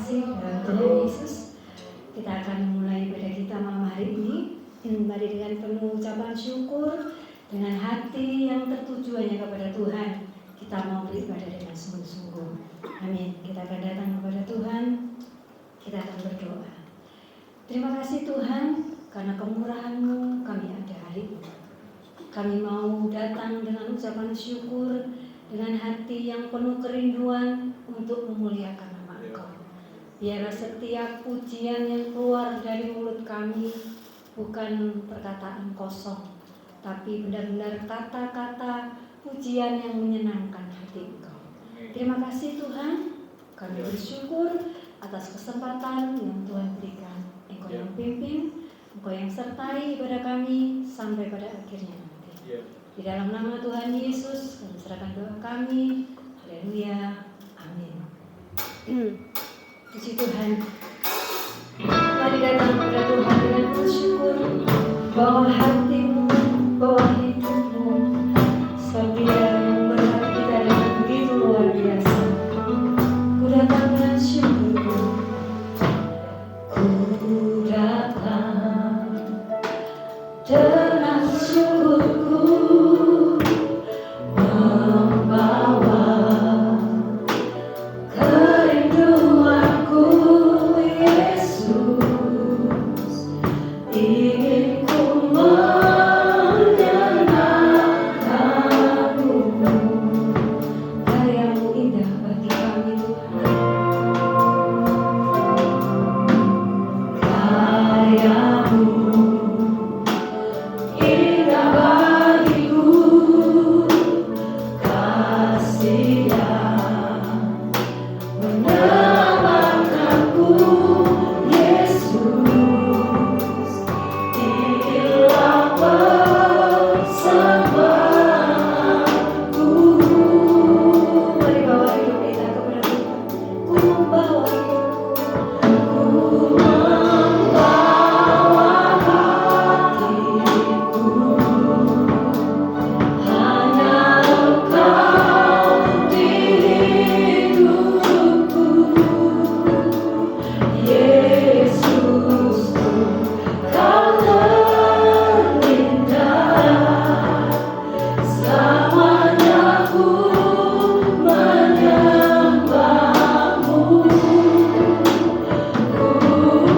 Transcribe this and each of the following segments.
kasih dalam Tuhan Yesus. Kita akan mulai ibadah kita malam hari ini. Mari dengan penuh ucapan syukur, dengan hati yang tertuju hanya kepada Tuhan, kita mau beribadah dengan sungguh-sungguh. Amin. Kita akan datang kepada Tuhan. Kita akan berdoa. Terima kasih Tuhan, karena kemurahan-Mu kami ada hari ini. Kami mau datang dengan ucapan syukur, dengan hati yang penuh kerinduan untuk memuliakan nama Engkau. Biarlah setiap pujian yang keluar dari mulut kami bukan perkataan kosong, tapi benar-benar kata-kata pujian yang menyenangkan hati Engkau. Terima kasih Tuhan, kami bersyukur atas kesempatan yang Tuhan berikan. Engkau yang pimpin, Engkau yang sertai ibadah kami sampai pada akhirnya nanti. Di dalam nama Tuhan Yesus, kami serahkan doa kami. Haleluya. Amin. Puji Tuhan. Mari datang kepada Tuhan dengan bersyukur, bawa hatimu, bawa hidupmu, sebab Dia yang memberkati kita dengan begitu luar biasa. Ku datang dengan syukurku, ku datang dengan syukurku, membawa kerinduanku, Yesus, ingin ku menyenangkanmu. Karya-Mu indah bagi kami Tuhan, karya-Mu indah bagiku, kasih yang menyelamatkanku, Yesus, inilah persembahanku. Mari bawa hidup kita kepada Tuhan. Ku membawa hidupku, ku membawa hatiku, hanya Engkau di hidupku, Yesus, Kau terindah, selamanya ku menyembah-Mu, ku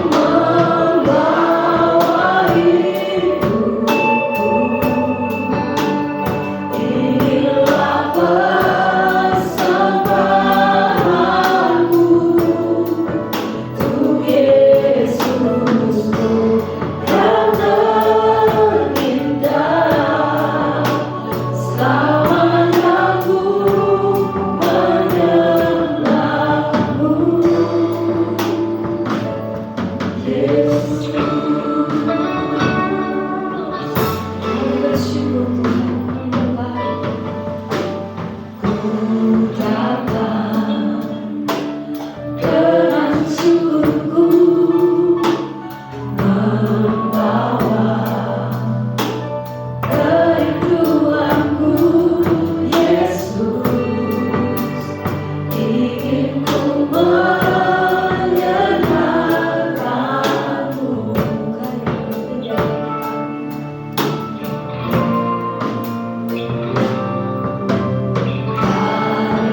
membawa hidupku, inilah persembahanku, untuk Yesusku yang terindah, selamanya ku menyembah-Mu, Yesus. Kami bersyukur Tuhan, Engkau baik. Ku datang dengan syukurku, membawa kerinduanku, Yesus, ingin ku menyenangkanmu.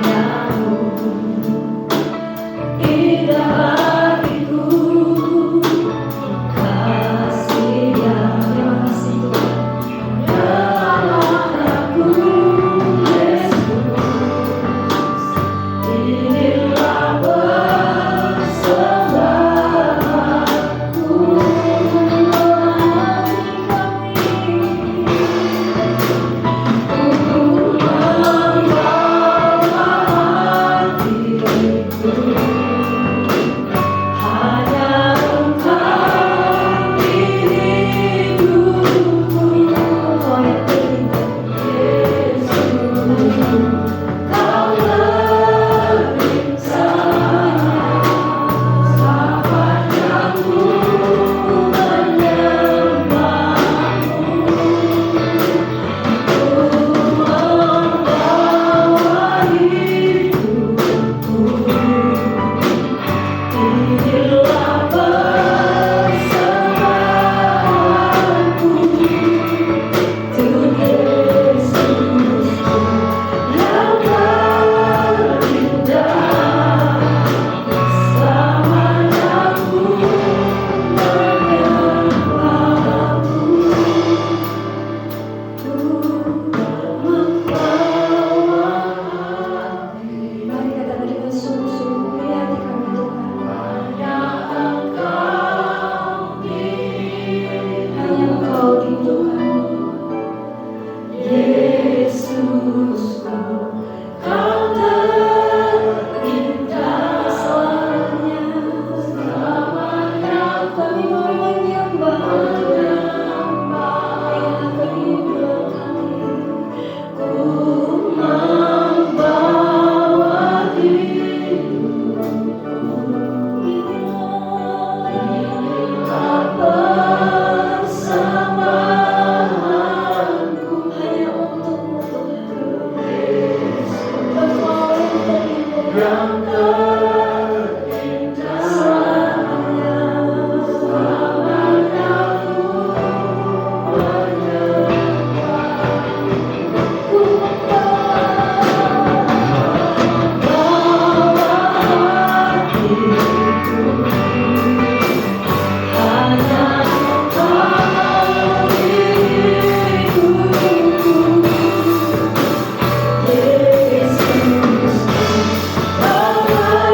Karya-Mu indah bagiku, kasih yang, terima kasih Tuhan, menyelamatkanku, Yesus, inilah persembahanku. Ku membawa hatiku, Yesus, bawa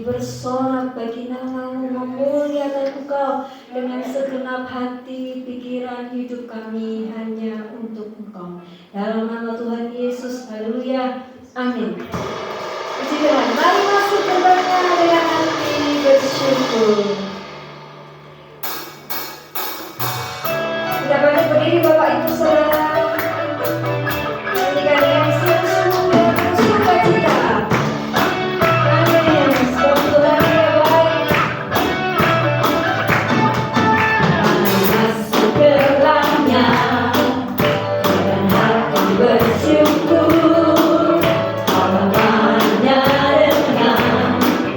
bersorak bagi nama-Mu, memuliakan Engkau dengan segenap hati, pikiran, hidup kami hanya untuk Engkau. Dalam nama Tuhan Yesus, haleluya, amin. Puji Tuhan, mari masuk gerbangnya dengan hati bersyukur. Kita boleh berdiri Bapak Ibu Saudara. Nyanyikan yang sungguh-sungguh sukacita. Amin. Sebab Tuhan dia baik. Mari masuk gerbangnya dengan hati bersyukur. Halamannya dengan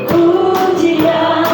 pujian.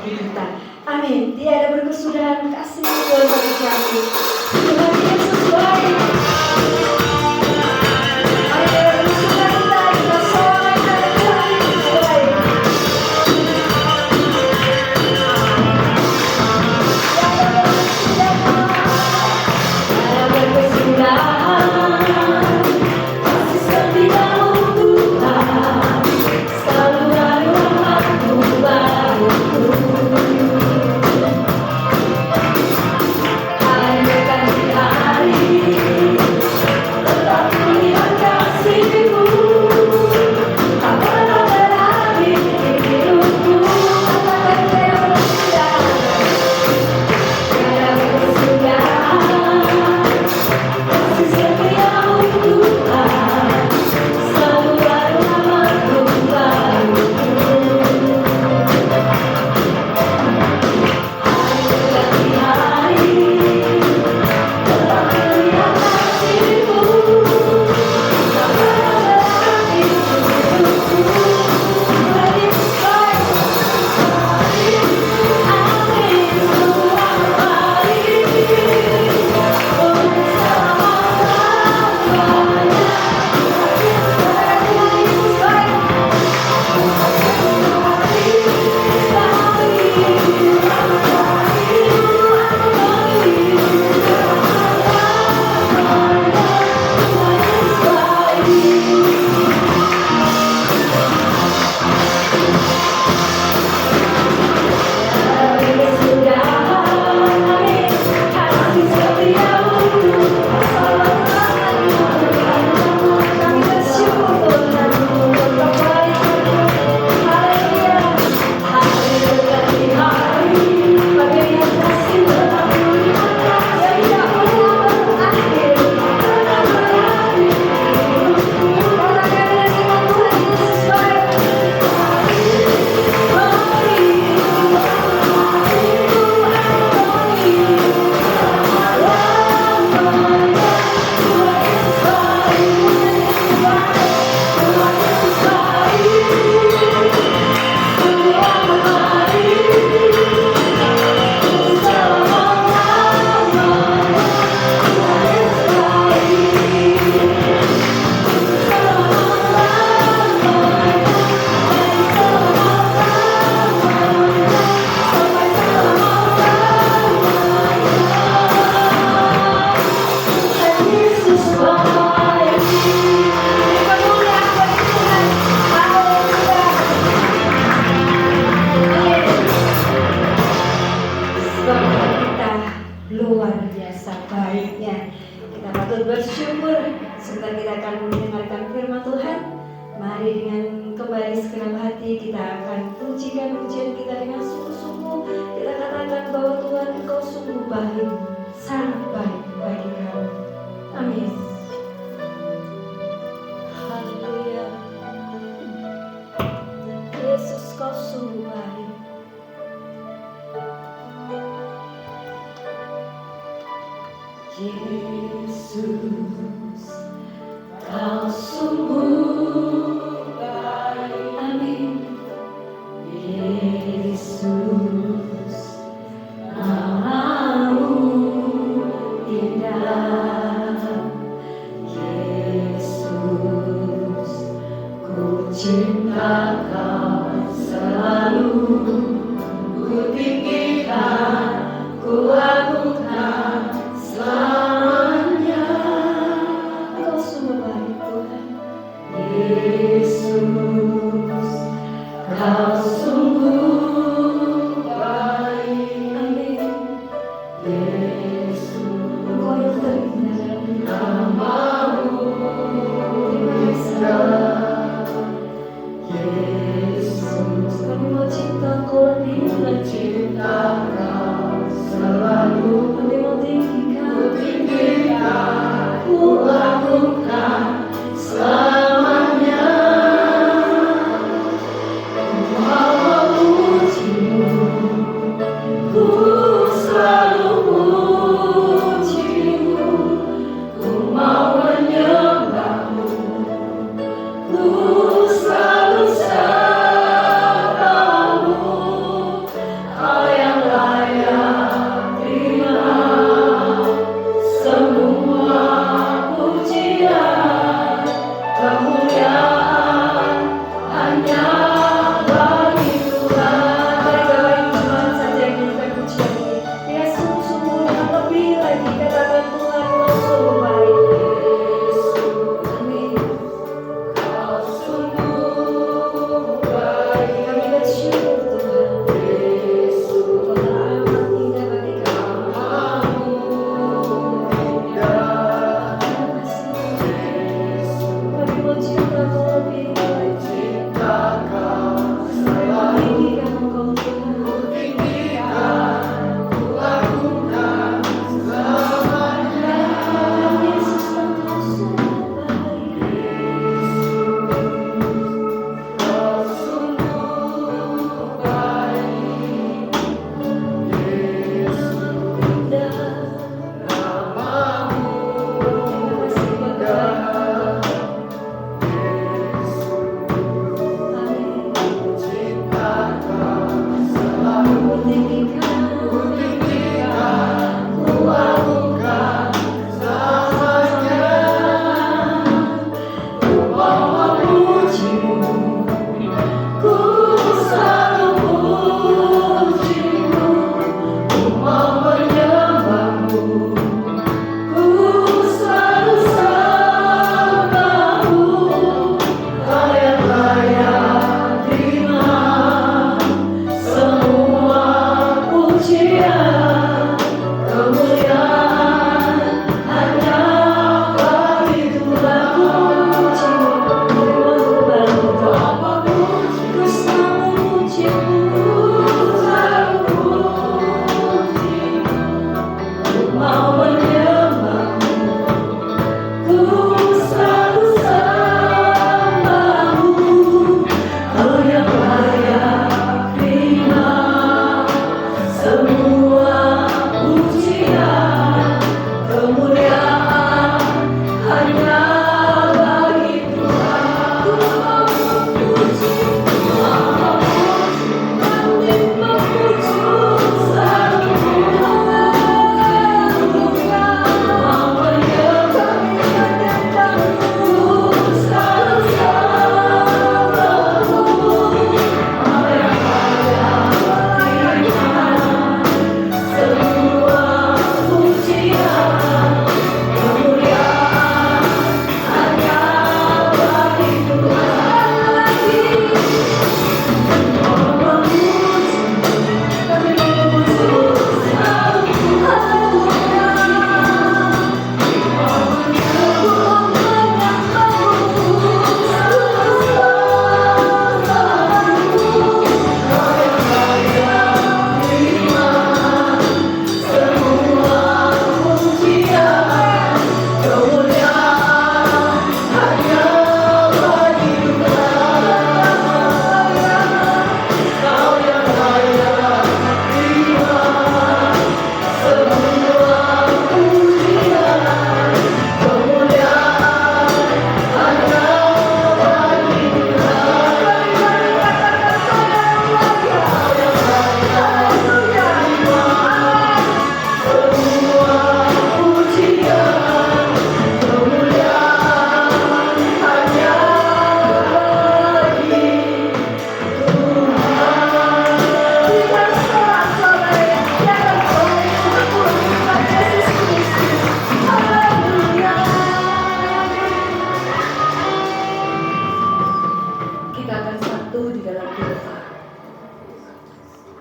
bagi kita. Amin. Tiada berkesudahan kasih Tuhan bagi kami. Tuhan Yesus baik. Ku agungkan selamanya.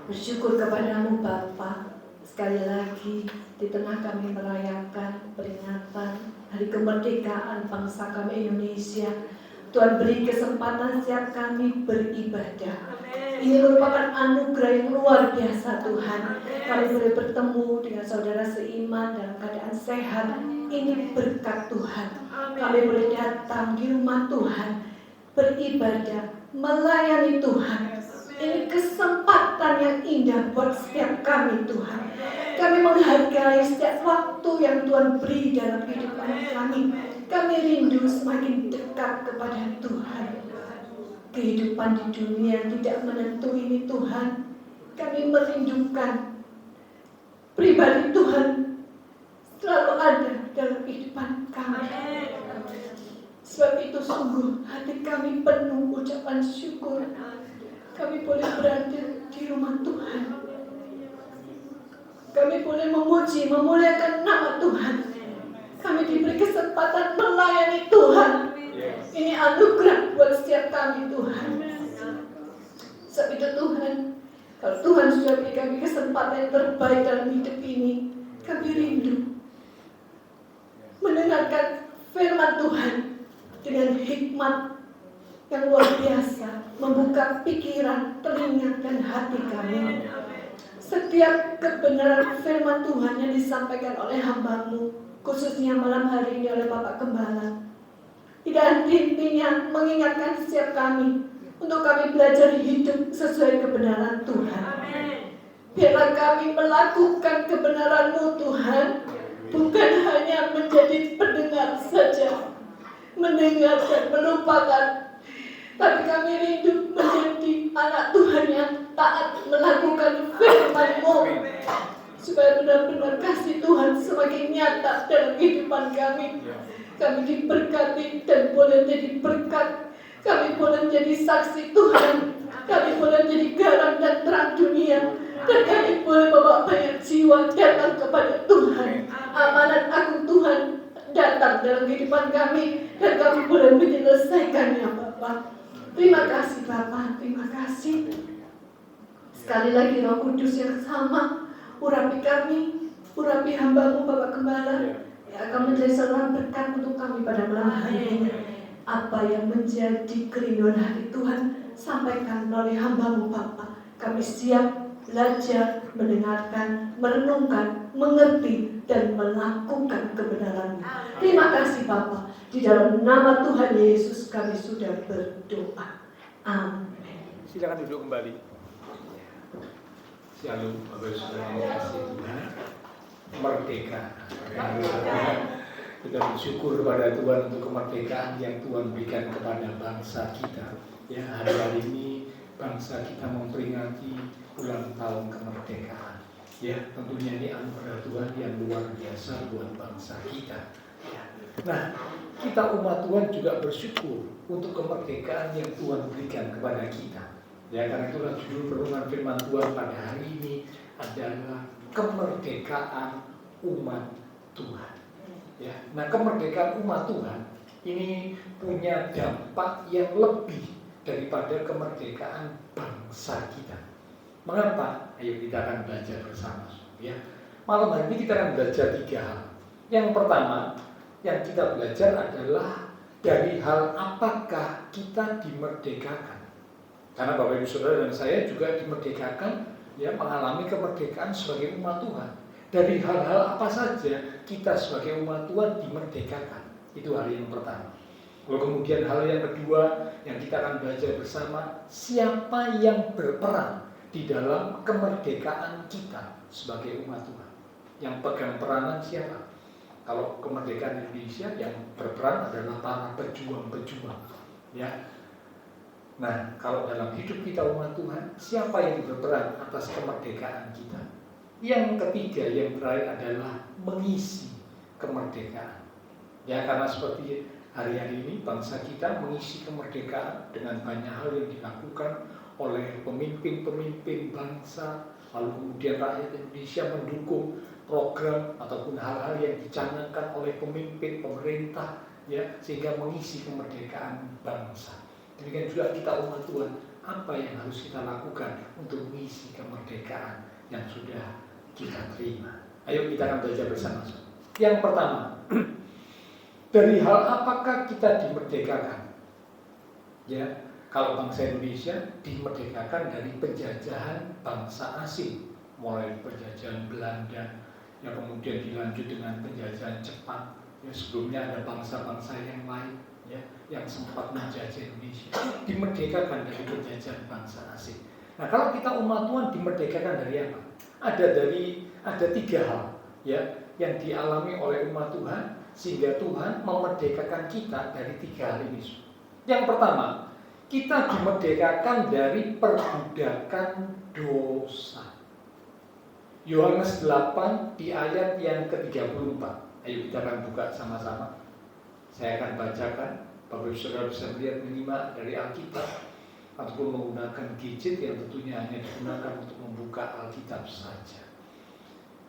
Bersyukur kepadamu Bapa, sekali lagi di tengah kami merayakan peringatan Hari Kemerdekaan bangsa kami Indonesia. Tuhan beri kesempatan setiap kami beribadah. Ini merupakan anugerah yang luar biasa Tuhan. Kami boleh bertemu dengan saudara seiman dalam keadaan sehat. Ini berkat Tuhan. Kami boleh datang di rumah Tuhan, beribadah, melayani Tuhan. Ini kesempatan yang indah buat setiap kami Tuhan. Kami menghargai setiap waktu yang Tuhan beri dalam kehidupan kami. Kami rindu semakin dekat kepada Tuhan. Kehidupan di dunia tidak menentu ini Tuhan. Kami merindukan pribadi Tuhan selalu ada dalam kehidupan kami. Sebab itu sungguh hati kami penuh ucapan syukur. Kami boleh berada di rumah Tuhan. Kami boleh memuji, memuliakan nama Tuhan. Kami diberi kesempatan melayani Tuhan. Ini anugerah buat setiap kami Tuhan. Sebab itu Tuhan, kalau Tuhan sudah beri kami kesempatan yang terbaik dalam hidup ini, kami rindu mendengarkan firman Tuhan dengan hikmat yang luar biasa, membuka pikiran, telinga, dan hati kami. Setiap kebenaran firman Tuhan yang disampaikan oleh hamba-Mu, khususnya malam hari ini oleh Bapak Gembala, tidak henti-hentinya mengingatkan setiap kami untuk kami belajar hidup sesuai kebenaran Tuhan. Biarlah kami melakukan kebenaran-Mu Tuhan, bukan hanya menjadi pendengar saja, mendengar dan melupakan Tapi kami rindu menjadi anak Tuhan yang taat melakukan firman-Mu, supaya benar-benar kasih Tuhan semakin nyata dalam kehidupan kami. Kami diberkati dan boleh jadi berkat. Kami boleh jadi saksi Tuhan. Kami boleh jadi garam dan terang dunia. Dan kami boleh bawa banyak jiwa datang kepada Tuhan. Amanat agung Tuhan datang dalam kehidupan kami. Dan kami boleh menyelesaikannya, Bapak. Terima kasih, Bapak. Terima kasih. Sekali lagi Roh Kudus yang sama, urapi kami, urapi hamba-Mu Bapak Gembala, yang akan menjadi seorang berkat untuk kami pada malam hari ini. Apa yang menjadi kerinduan hati Tuhan, sampaikan melalui hamba-Mu Bapak. Kami siap belajar, mendengarkan, merenungkan, mengerti, dan melakukan kebenaran. Terima kasih Bapak. Di dalam nama Tuhan Yesus kami sudah berdoa. Amin. Silakan duduk kembali. Shalom, Bapak Saudara yang kasih Tuhan. Merdeka. Kita bersyukur kepada Tuhan untuk kemerdekaan yang Tuhan berikan kepada bangsa kita. Ya, hari ini bangsa kita memperingati ulang tahun kemerdekaan. Ya, tentunya ini anugerah Tuhan yang luar biasa buat bangsa kita. Ya. Nah, kita umat Tuhan juga bersyukur untuk kemerdekaan yang Tuhan berikan kepada kita. Ya, karena itulah judul renungan firman Tuhan pada hari ini adalah kemerdekaan umat Tuhan. Ya, nah kemerdekaan umat Tuhan ini punya dampak yang lebih daripada kemerdekaan bangsa kita. Mengapa? Ayo kita akan belajar bersama. Ya, malam hari ini kita akan belajar 3 hal. Yang pertama yang kita belajar adalah dari hal apakah kita dimerdekakan. Karena Bapak Ibu Saudara dan saya juga dimerdekakan, ya, mengalami kemerdekaan sebagai umat Tuhan. Dari hal-hal apa saja kita sebagai umat Tuhan dimerdekakan. Itu hal yang pertama. Lalu kemudian hal yang kedua yang kita akan belajar bersama, siapa yang berperan di dalam kemerdekaan kita sebagai umat Tuhan. Yang pegang peranan siapa? Kalau kemerdekaan Indonesia yang berperan adalah para pejuang-pejuang. Ya. Nah, kalau dalam hidup kita umat Tuhan, siapa yang berperan atas kemerdekaan kita? Yang ketiga yang terakhir adalah mengisi kemerdekaan. Ya, karena seperti hari-hari ini bangsa kita mengisi kemerdekaan dengan banyak hal yang dilakukan oleh pemimpin-pemimpin bangsa, lalu kemudian rakyat Indonesia mendukung program ataupun hal-hal yang dicanangkan oleh pemimpin pemerintah, ya, sehingga mengisi kemerdekaan bangsa. Demikian juga kita umat Tuhan, apa yang harus kita lakukan untuk mengisi kemerdekaan yang sudah kita terima. Ayo kita akan belajar bersama. Yang pertama, dari hal apakah kita dimerdekakan? Ya, kalau bangsa Indonesia dimerdekakan dari penjajahan bangsa asing, mulai penjajahan Belanda, yang kemudian dilanjut dengan penjajahan Jepang. Ya, sebelumnya ada bangsa-bangsa yang lain, ya, yang sempat menjajah Indonesia, dimerdekakan dari penjajahan bangsa asing. Nah, kalau kita umat Tuhan dimerdekakan dari apa? Ada 3 hal, ya, yang dialami oleh umat Tuhan sehingga Tuhan memerdekakan kita dari 3 hal ini. Yang pertama, kita dimerdekakan dari perbudakan dosa. Yohanes 8 di ayat yang ke-34. Ayo kita akan buka sama-sama. Saya akan bacakan. Bapak Ibu Saudara bisa melihat menyimak dari Alkitab ataupun menggunakan gadget yang tentunya hanya digunakan untuk membuka Alkitab saja.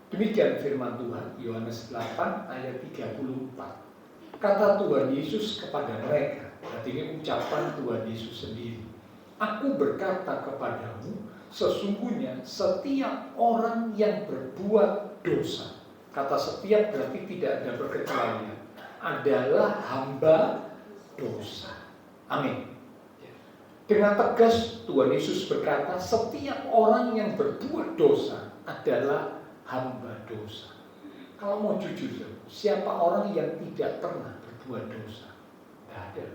Demikian firman Tuhan, Yohanes 8 ayat 34. Kata Tuhan Yesus kepada mereka, berarti ini ucapan Tuhan Yesus sendiri. Aku berkata kepadamu, sesungguhnya setiap orang yang berbuat dosa, kata setiap berarti tidak ada perkecualian, adalah hamba dosa. Amin. Dengan tegas Tuhan Yesus berkata, setiap orang yang berbuat dosa adalah hamba dosa. Kalau mau jujur, siapa orang yang tidak pernah berbuat dosa? Tidak ada.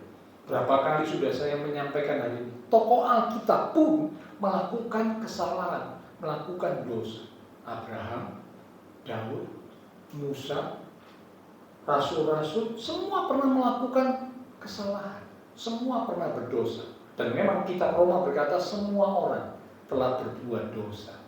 Berapa kali sudah saya menyampaikan hal ini. Tokoh Alkitab pun melakukan kesalahan, melakukan dosa. Abraham, Daud, Musa, rasul-rasul, semua pernah melakukan kesalahan. Semua pernah berdosa. Dan memang kitab Roma berkata semua orang telah berbuat dosa.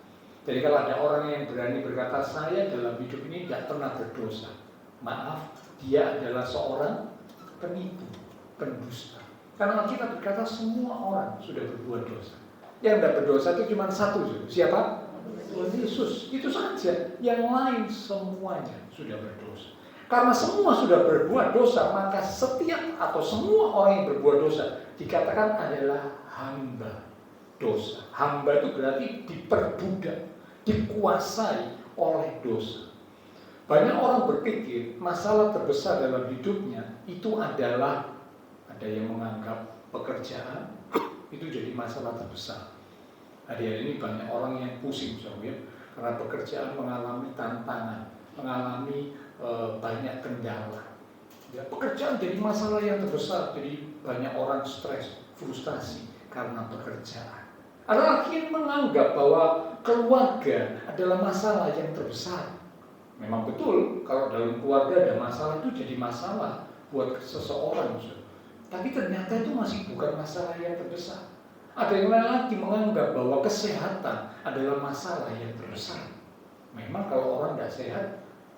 Jadi kalau ada orang yang berani berkata saya dalam hidup ini tidak pernah berdosa, maaf, dia adalah seorang penipu, pendusta. Karena kita berkata semua orang sudah berbuat dosa. Yang tidak berdosa itu cuma satu, siapa? Tuhan Yesus. Itu saja. Yang lain semuanya sudah berdosa. Karena semua sudah berbuat dosa, maka setiap atau semua orang yang berbuat dosa dikatakan adalah hamba dosa. Hamba itu berarti diperbudak, dikuasai oleh dosa. Banyak orang berpikir masalah terbesar dalam hidupnya itu adalah, ada yang menganggap pekerjaan itu jadi masalah terbesar. Hari-hari ini banyak orang yang pusing karena pekerjaan mengalami tantangan, mengalami banyak kendala. Ya, pekerjaan jadi masalah yang terbesar, jadi banyak orang stres, frustasi karena pekerjaan. Ada lagi yang menganggap bahwa keluarga adalah masalah yang terbesar. Memang betul, kalau dalam keluarga ada masalah itu jadi masalah buat seseorang. Tapi ternyata itu masih bukan masalah yang terbesar. Ada yang lain lagi menganggap bahwa kesehatan adalah masalah yang terbesar. Memang kalau orang tidak sehat,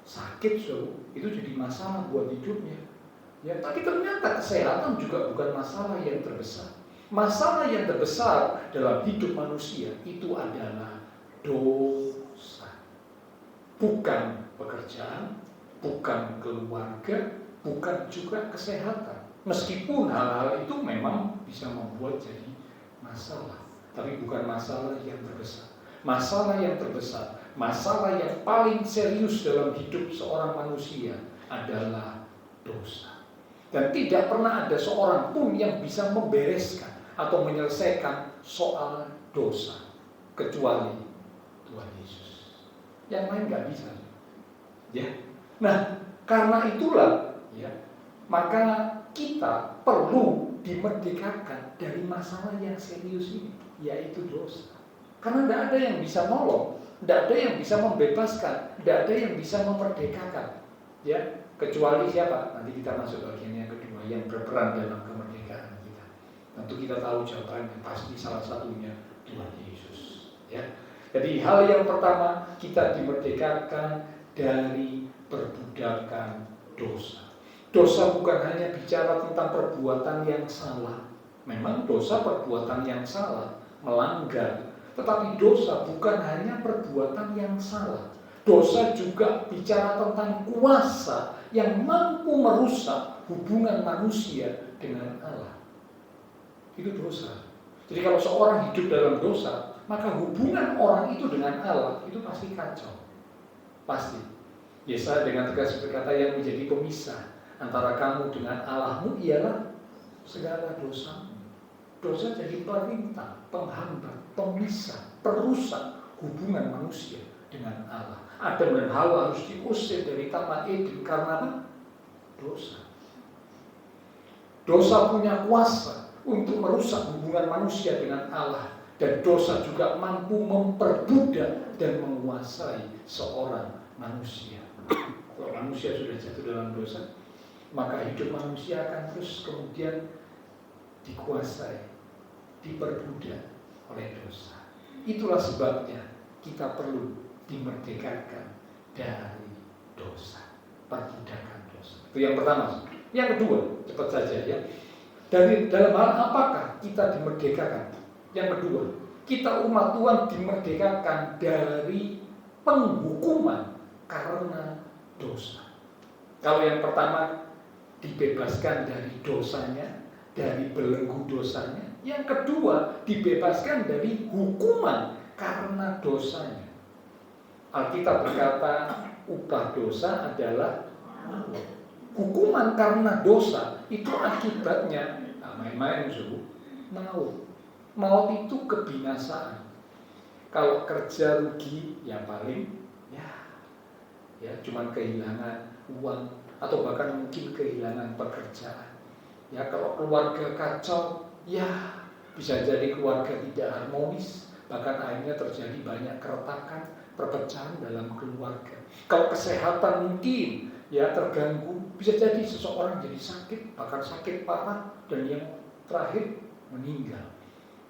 sakit itu jadi masalah buat hidupnya. Ya, tapi ternyata kesehatan juga bukan masalah yang terbesar. Masalah yang terbesar dalam hidup manusia itu adalah dosa. Bukan pekerjaan, bukan keluarga, bukan juga kesehatan. Meskipun hal-hal itu memang bisa membuat jadi masalah, tapi bukan masalah yang terbesar. Masalah yang terbesar, masalah yang paling serius dalam hidup seorang manusia adalah dosa. Dan tidak pernah ada seorang pun yang bisa membereskan atau menyelesaikan soal dosa kecuali Tuhan Yesus. Yang lain nggak bisa. Ya. Nah, karena itulah ya, maka kita perlu dimerdekakan dari masalah yang serius ini, yaitu dosa. Karena tidak ada yang bisa nolong, tidak ada yang bisa membebaskan, tidak ada yang bisa memerdekakan, ya, kecuali siapa? Nanti kita masuk bagian yang kedua, yang berperan dalam kemerdekaan kita. Tentu kita tahu jawabannya, pasti salah satunya Tuhan Yesus. Ya. Jadi hal yang pertama, kita dimerdekakan dari perbudakan dosa. Dosa bukan hanya bicara tentang perbuatan yang salah. Memang dosa perbuatan yang salah, melanggar. Tetapi dosa bukan hanya perbuatan yang salah. Dosa juga bicara tentang kuasa yang mampu merusak hubungan manusia dengan Allah. Itu dosa. Jadi kalau seorang hidup dalam dosa, maka hubungan orang itu dengan Allah itu pasti kacau. Pasti. Yesaya dengan tegas berkata, yang menjadi pemisah antara kamu dengan Allahmu ialah segala dosa. Dosa jadi perintah, penghambat, pemisah, perusak hubungan manusia dengan Allah. Adam dan Hawa harus diusir dari Taman Eden karena apa? Dosa. Dosa punya kuasa untuk merusak hubungan manusia dengan Allah. Dan dosa juga mampu memperbudak dan menguasai seorang manusia. Kalau manusia sudah jatuh dalam dosa, maka hidup manusia akan terus kemudian dikuasai, diperbudak oleh dosa. Itulah sebabnya kita perlu dimerdekakan dari dosa, perbudakan dosa. Itu yang pertama. Yang kedua, cepat saja ya. Dalam hal apakah kita dimerdekakan? Yang kedua, kita umat Tuhan dimerdekakan dari penghukuman karena dosa. Kalau yang pertama, dibebaskan dari dosanya, dari belenggu dosanya. Yang kedua, dibebaskan dari hukuman karena dosanya. Alkitab berkata, upah dosa adalah maut. Hukuman karena dosa itu akibatnya, main-main maut. Maut itu kebinasaan. Kalau kerja rugi, ya paling ya cuman kehilangan uang atau bahkan mungkin kehilangan pekerjaan. Ya kalau keluarga kacau, ya bisa jadi keluarga tidak harmonis, bahkan akhirnya terjadi banyak keretakan, perpecahan dalam keluarga. Kalau kesehatan mungkin ya terganggu, bisa jadi seseorang jadi sakit, bahkan sakit parah, dan yang terakhir meninggal.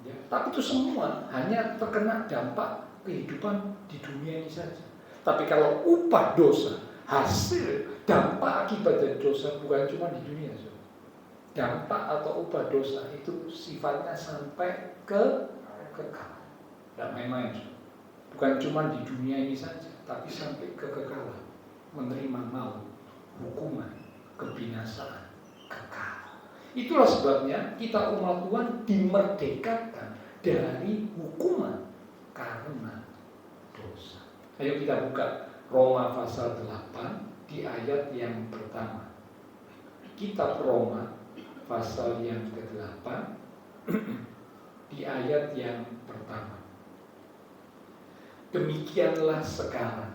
Ya, tapi itu semua hanya terkena dampak kehidupan di dunia ini saja. Tapi kalau upah dosa, hasil dampak akibat dari dosa bukan cuma di dunia. Dampak atau upah dosa itu sifatnya sampai ke kekal. Tidak main-main. Bukan cuma di dunia ini saja, tapi sampai kekekalan. Menerima maut, hukuman, kebinasaan, kekal. Itulah sebabnya kita umat Tuhan dimerdekakan dari hukuman karena dosa. Ayo kita buka Roma pasal 8 di ayat yang pertama. Kitab Roma pasal yang ke-8 di ayat yang pertama. Demikianlah sekarang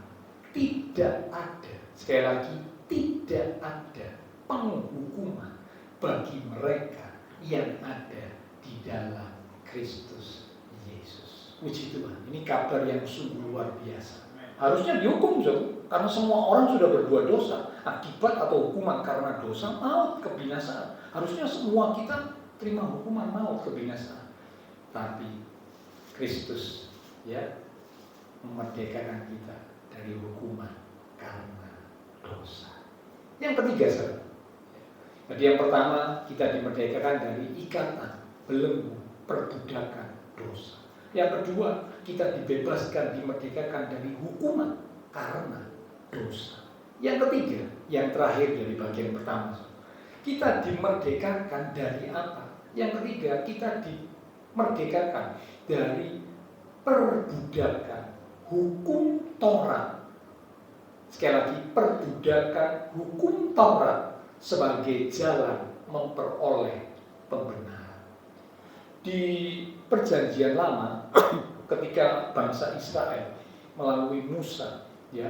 tidak ada, sekali lagi tidak ada penghukuman bagi mereka yang ada di dalam Kristus Yesus. Puji Tuhan, ini kabar yang sungguh luar biasa. Harusnya dihukum, karena semua orang sudah berbuat dosa. Akibat atau hukuman karena dosa, maut, kebinasaan. Harusnya semua kita terima hukuman maut, kebinasaan. Tapi Kristus ya memerdekakan kita dari hukuman karena dosa. Yang ketiga, saudara. Jadi yang pertama, kita dimerdekakan dari ikatan, belenggu, perbudakan dosa. Yang kedua, kita dibebaskan, dimerdekakan dari hukuman karena dosa. Yang ketiga, yang terakhir dari bagian pertama, kita dimerdekakan dari apa? Yang ketiga, kita dimerdekakan dari perbudakan hukum Taurat. Sekali lagi, perbudakan hukum Taurat sebagai jalan memperoleh pembenaran. Di Perjanjian Lama, ketika bangsa Israel melalui Musa, ya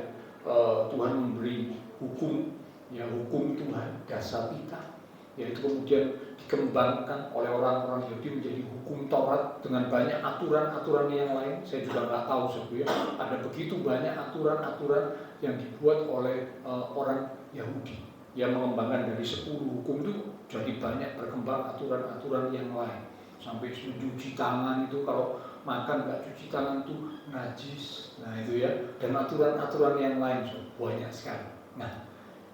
Tuhan memberi hukum, ya hukum Tuhan dasar kita, yaitu kemudian dikembangkan oleh orang-orang Yahudi menjadi hukum Taurat dengan banyak aturan-aturan yang lain. Saya juga nggak tahu sebenarnya ada begitu banyak aturan-aturan yang dibuat oleh orang Yahudi yang mengembangkan dari 10 hukum itu jadi banyak berkembang aturan-aturan yang lain. Sampai cuci tangan itu kalau makan nggak cuci tangan itu najis, nah itu ya, dan aturan-aturan yang lain banyak sekali. Nah,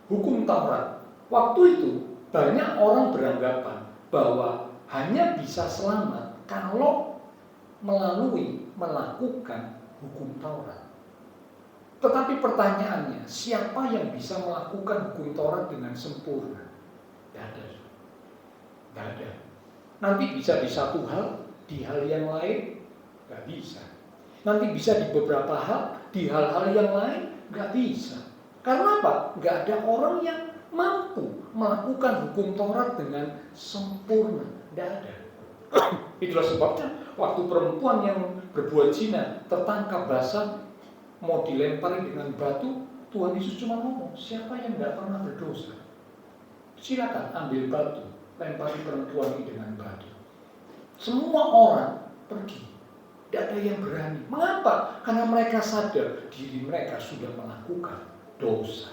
hukum Taurat waktu itu banyak orang beranggapan bahwa hanya bisa selamat kalau melalui melakukan hukum Taurat. Tetapi pertanyaannya, siapa yang bisa melakukan hukum Taurat dengan sempurna? Tidak ada. Tidak ada. Nanti bisa di satu hal, di hal yang lain nggak bisa. Nanti bisa di beberapa hal, di hal-hal yang lain nggak bisa. Karena apa? Nggak ada orang yang mampu melakukan hukum Taurat dengan sempurna. Tidak ada. Itulah sebabnya waktu perempuan yang berbuat zina tertangkap basah mau dilempari dengan batu, Tuhan Yesus cuma ngomong, siapa yang nggak pernah berdosa, silakan ambil batu, lempari perempuan ini dengan batu. Semua orang pergi, tidak ada yang berani. Mengapa? Karena mereka sadar diri mereka sudah melakukan dosa.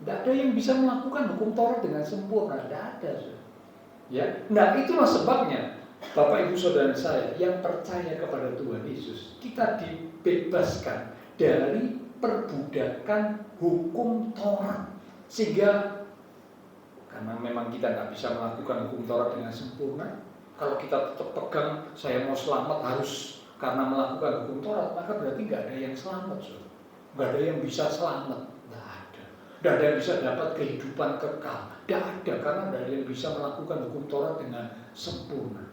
Tidak ada yang bisa melakukan hukum Taurat dengan sempurna, tidak ada. Ya, nah itulah sebabnya Bapak Ibu Saudara saya yang percaya kepada Tuhan Yesus, kita dibebaskan dari perbudakan hukum Taurat. Sehingga karena memang kita nggak bisa melakukan hukum Taurat dengan sempurna, kalau kita tetap pegang saya mau selamat harus karena melakukan hukum Taurat, maka berarti nggak ada yang selamat, nggak ada yang bisa selamat, nggak ada. Nggak ada yang bisa dapat kehidupan kekal, nggak ada, karena nggak ada yang bisa melakukan hukum Taurat dengan sempurna.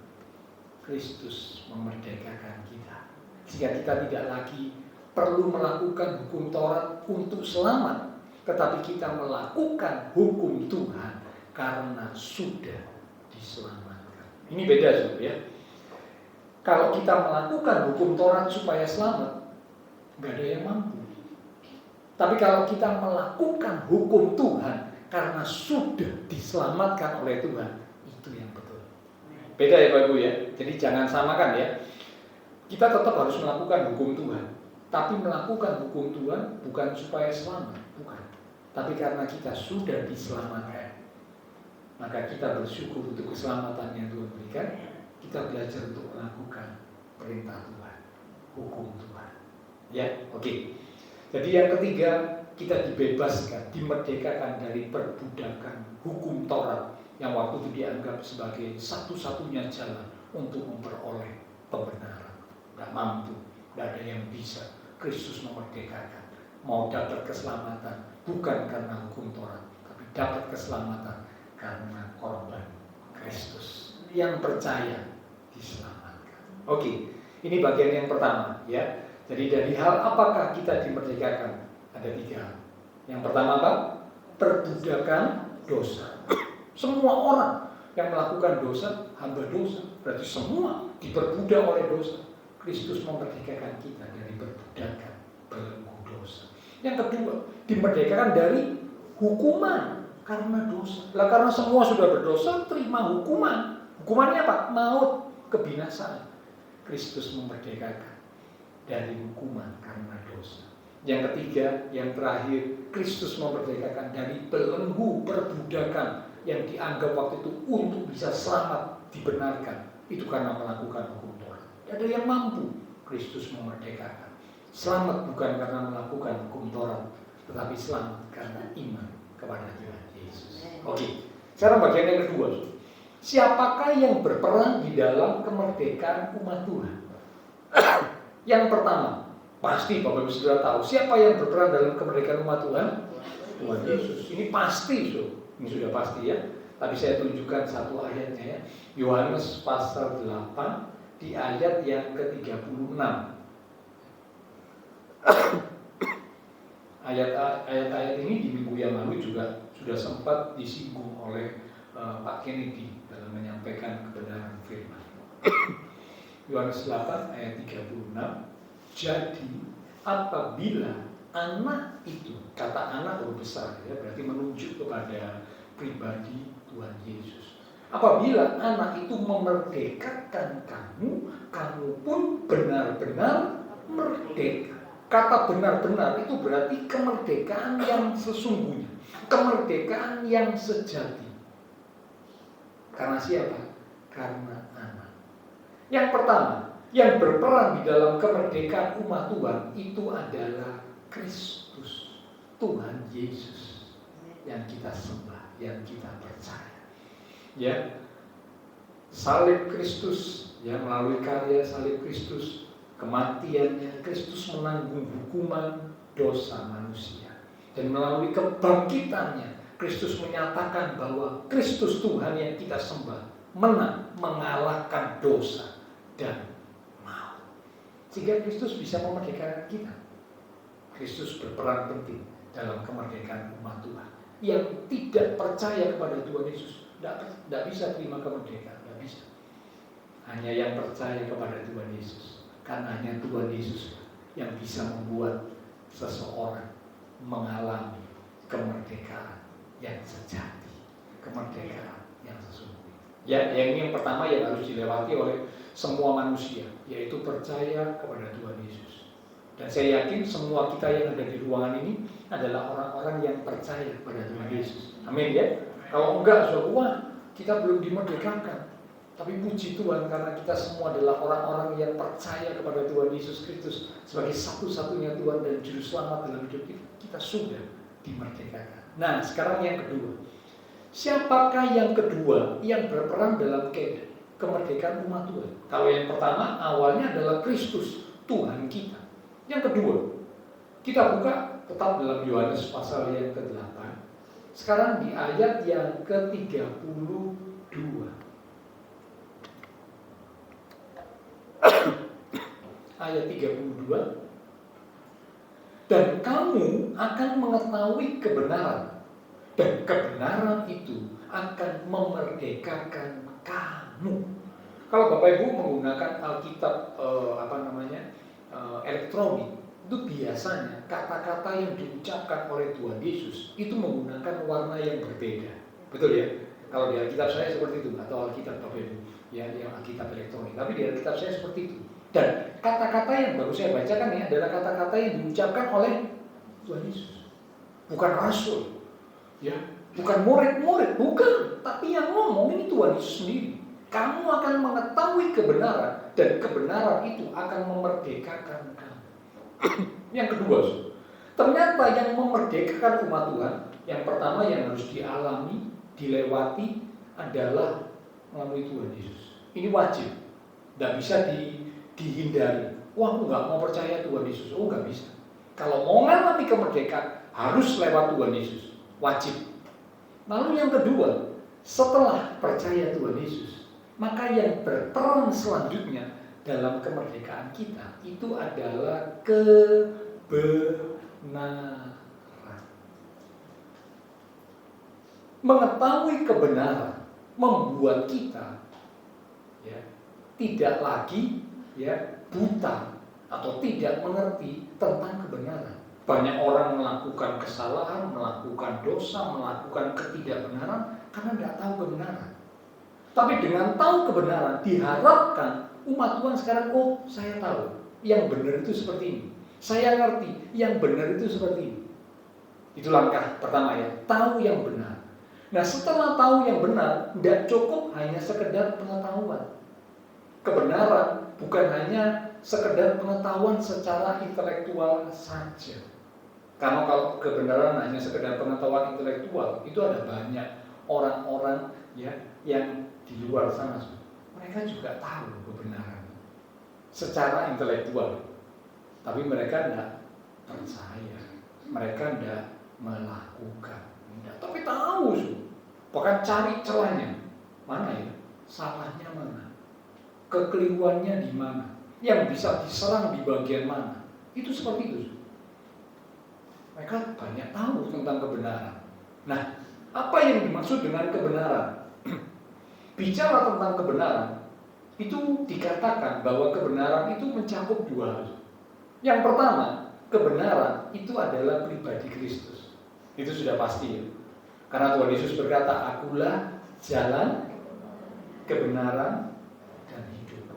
Kristus memerdekakan kita, sehingga kita tidak lagi perlu melakukan hukum Taurat untuk selamat, tetapi kita melakukan hukum Tuhan karena sudah diselamatkan. Ini beda, saudara ya. Kalau kita melakukan hukum Taurat supaya selamat, nggak ada yang mampu. Tapi kalau kita melakukan hukum Tuhan karena sudah diselamatkan oleh Tuhan, itu yang betul. Beda ya Pak Ibu ya. Jadi jangan samakan ya. Kita tetap harus melakukan hukum Tuhan, tapi melakukan hukum Tuhan bukan supaya selamat, bukan. Tapi karena kita sudah diselamatkan, maka kita bersyukur untuk keselamatan yang Tuhan berikan, kita belajar untuk melakukan perintah Tuhan, hukum Tuhan. Ya, oke. Jadi yang ketiga, kita dibebaskan, dimerdekakan dari perbudakan hukum Taurat yang waktu itu dianggap sebagai satu-satunya jalan untuk memperoleh pembenaran. Tidak mampu, tidak ada yang bisa. Kristus memerdekakan. Mau dapat keselamatan bukan karena hukum Taurat, tapi dapat keselamatan karena korban Kristus. Yang percaya diselamatkan. Oke, ini bagian yang pertama, ya. Jadi dari hal apakah kita dimerdekakan? Ada 3 hal. Yang pertama apa? Perbudakan dosa. Semua orang yang melakukan dosa, hamba dosa. Berarti semua diperbudak oleh dosa. Kristus memerdekakan kita dari perbudakan belenggu dosa. Yang kedua, dimerdekakan dari hukuman karena dosa. Lah karena semua sudah berdosa, terima hukuman. Hukumannya apa? Maut, kebinasaan. Kristus memerdekakan dari hukuman karena dosa. Yang ketiga, yang terakhir, Kristus memerdekakan dari belenggu perbudakan yang dianggap waktu itu untuk bisa selamat dibenarkan. Itu karena melakukan hukum Taurat. Ada yang mampu, Kristus memerdekakan. Selamat bukan karena melakukan hukum Taurat, tetapi selamat karena iman kepada Tuhan Yesus. Oke, sekarang bagian yang kedua. Siapakah yang berperan di dalam kemerdekaan umat Tuhan? Yang pertama, pasti Bapak Ibu sudah tahu siapa yang berperan dalam kemerdekaan umat Tuhan? Tuhan Yesus. Ini pasti, ini sudah pasti ya. Tapi saya tunjukkan satu ayatnya ya. Yohanes pasal 8 di ayat yang ke-36. Ayat-ayat ini di minggu yang lalu juga sudah sempat disinggung oleh Pak Kennedy dalam menyampaikan kebenaran firman. Yohanes 8 ayat 36. Jadi apabila anak itu, kata anak huruf besar ya, berarti menunjuk kepada pribadi Tuhan Yesus. Apabila anak itu memerdekakan kamu, kamu pun benar-benar merdeka. Kata benar-benar itu berarti kemerdekaan yang sesungguhnya, kemerdekaan yang sejati. Karena siapa? Karena anak. Yang pertama, yang berperan di dalam kemerdekaan umat Tuhan itu adalah Kristus, Tuhan Yesus yang kita sembah, yang kita percaya. Ya, salib Kristus, ya melalui karya salib Kristus, kematiannya, Kristus menanggung hukuman dosa manusia, dan melalui kebangkitannya, Kristus menyatakan bahwa Kristus Tuhan yang kita sembah menang, mengalahkan dosa dan maut. Sehingga Kristus bisa memerdekakan kita. Kristus berperan penting dalam kemerdekaan umat Tuhan. Yang tidak percaya kepada Tuhan Yesus tidak bisa terima kemerdekaan, tidak bisa. Hanya yang percaya kepada Tuhan Yesus. Karena hanya Tuhan Yesus yang bisa membuat seseorang mengalami kemerdekaan yang sejati, kemerdekaan yang sesungguhnya. Ya, yang pertama yang harus dilewati oleh semua manusia, yaitu percaya kepada Tuhan Yesus. Dan saya yakin semua kita yang ada di ruangan ini adalah orang-orang yang percaya kepada Tuhan Yesus. Amin ya. Kalau enggak, wah, kita belum dimerdekakan. Tapi puji Tuhan karena kita semua adalah orang-orang yang percaya kepada Tuhan Yesus Kristus sebagai satu-satunya Tuhan dan Juru Selamat dalam hidup kita. Kita sudah dimerdekakan. Nah, sekarang yang kedua. Siapakah yang kedua yang berperan dalam kemerdekaan umat Tuhan? Kalau yang pertama, awalnya adalah Kristus, Tuhan kita. Yang kedua, kita buka tetap dalam Yohanes pasal yang ke-8. Sekarang di ayat yang ke-32. Ayat 32. Dan kamu akan mengetahui kebenaran, dan kebenaran itu akan memerdekakan kamu. Kalau Bapak Ibu menggunakan Alkitab elektronik, itu biasanya kata-kata yang diucapkan oleh Tuhan Yesus itu menggunakan warna yang berbeda. Betul ya? Kalau di Alkitab saya seperti itu, atau Alkitab Bapak Ibu, ya yang Alkitab elektronik. Tapi di Alkitab saya seperti itu. Dan kata-kata yang baru saya bacakan ini adalah kata-kata yang diucapkan oleh Tuhan Yesus. Bukan rasul, ya, bukan murid-murid, bukan. Tapi yang ngomong ini Tuhan Yesus sendiri. kamu akan mengetahui kebenaran, dan kebenaran itu akan memerdekakan kamu. Yang kedua, ternyata yang memerdekakan umat Tuhan, yang pertama yang harus dialami, dilewati adalah melalui Tuhan Yesus. Ini wajib, tidak bisa dihindari. Wah, aku nggak mau percaya Tuhan Yesus. Oh, nggak bisa. Kalau mau mengalami kemerdekaan, harus lewat Tuhan Yesus. Wajib. Lalu yang kedua, setelah percaya Tuhan Yesus, maka yang berperan selanjutnya dalam kemerdekaan kita itu adalah kebenaran. Mengetahui kebenaran membuat kita tidak lagi buta atau tidak mengerti tentang kebenaran. Banyak orang melakukan kesalahan, melakukan dosa, melakukan ketidakbenaran karena tidak tahu kebenaran. Tapi dengan tahu kebenaran diharapkan umat Tuhan sekarang, oh saya tahu yang benar itu seperti ini. Saya ngerti yang benar itu seperti ini. Itu langkah pertama ya, tahu yang benar. Nah setelah tahu yang benar, tidak cukup hanya sekedar pengetahuan. Kebenaran bukan hanya sekedar pengetahuan secara intelektual saja. Karena kalau kebenaran hanya sekedar pengetahuan intelektual, itu ada banyak orang-orang yang di luar sana. Mereka juga tahu kebenaran secara intelektual, tapi mereka tidak percaya, mereka tidak melakukan. Tapi tahu, bahkan cari celahnya, mana ya, salahnya mana, kekeliruannya di mana, yang bisa diserang di bagian mana. Itu seperti itu. Mereka banyak tahu tentang kebenaran. Nah, apa yang dimaksud dengan kebenaran? Bicara tentang kebenaran, itu dikatakan bahwa kebenaran itu mencakup dua hal. Yang pertama, kebenaran itu adalah pribadi Kristus. Itu sudah pasti ya. Karena Tuhan Yesus berkata, akulah jalan, kebenaran, dan hidup.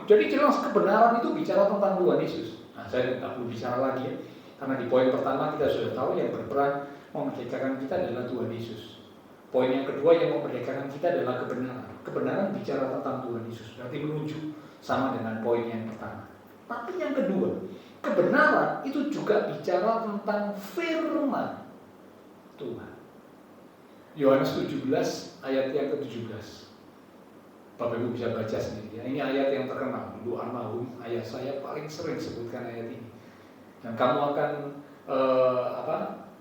Jadi jelas kebenaran itu bicara tentang Tuhan Yesus. Nah, saya tidak perlu bicara lagi ya. Karena di poin pertama kita sudah tahu yang berperan memerdekakan kita adalah Tuhan Yesus. Poin yang kedua yang memerdekakan kita adalah kebenaran. Kebenaran bicara tentang Tuhan Yesus. Berarti menuju sama dengan poin yang pertama. Tapi yang kedua, kebenaran itu juga bicara tentang firman Tuhan. Yohanes 17 ayat yang ke-17. Bapak Ibu bisa baca sendiri ya. Ini ayat yang terkenal. Dulu almarhum ayah saya paling sering sebutkan ayat ini. Dan kamu akan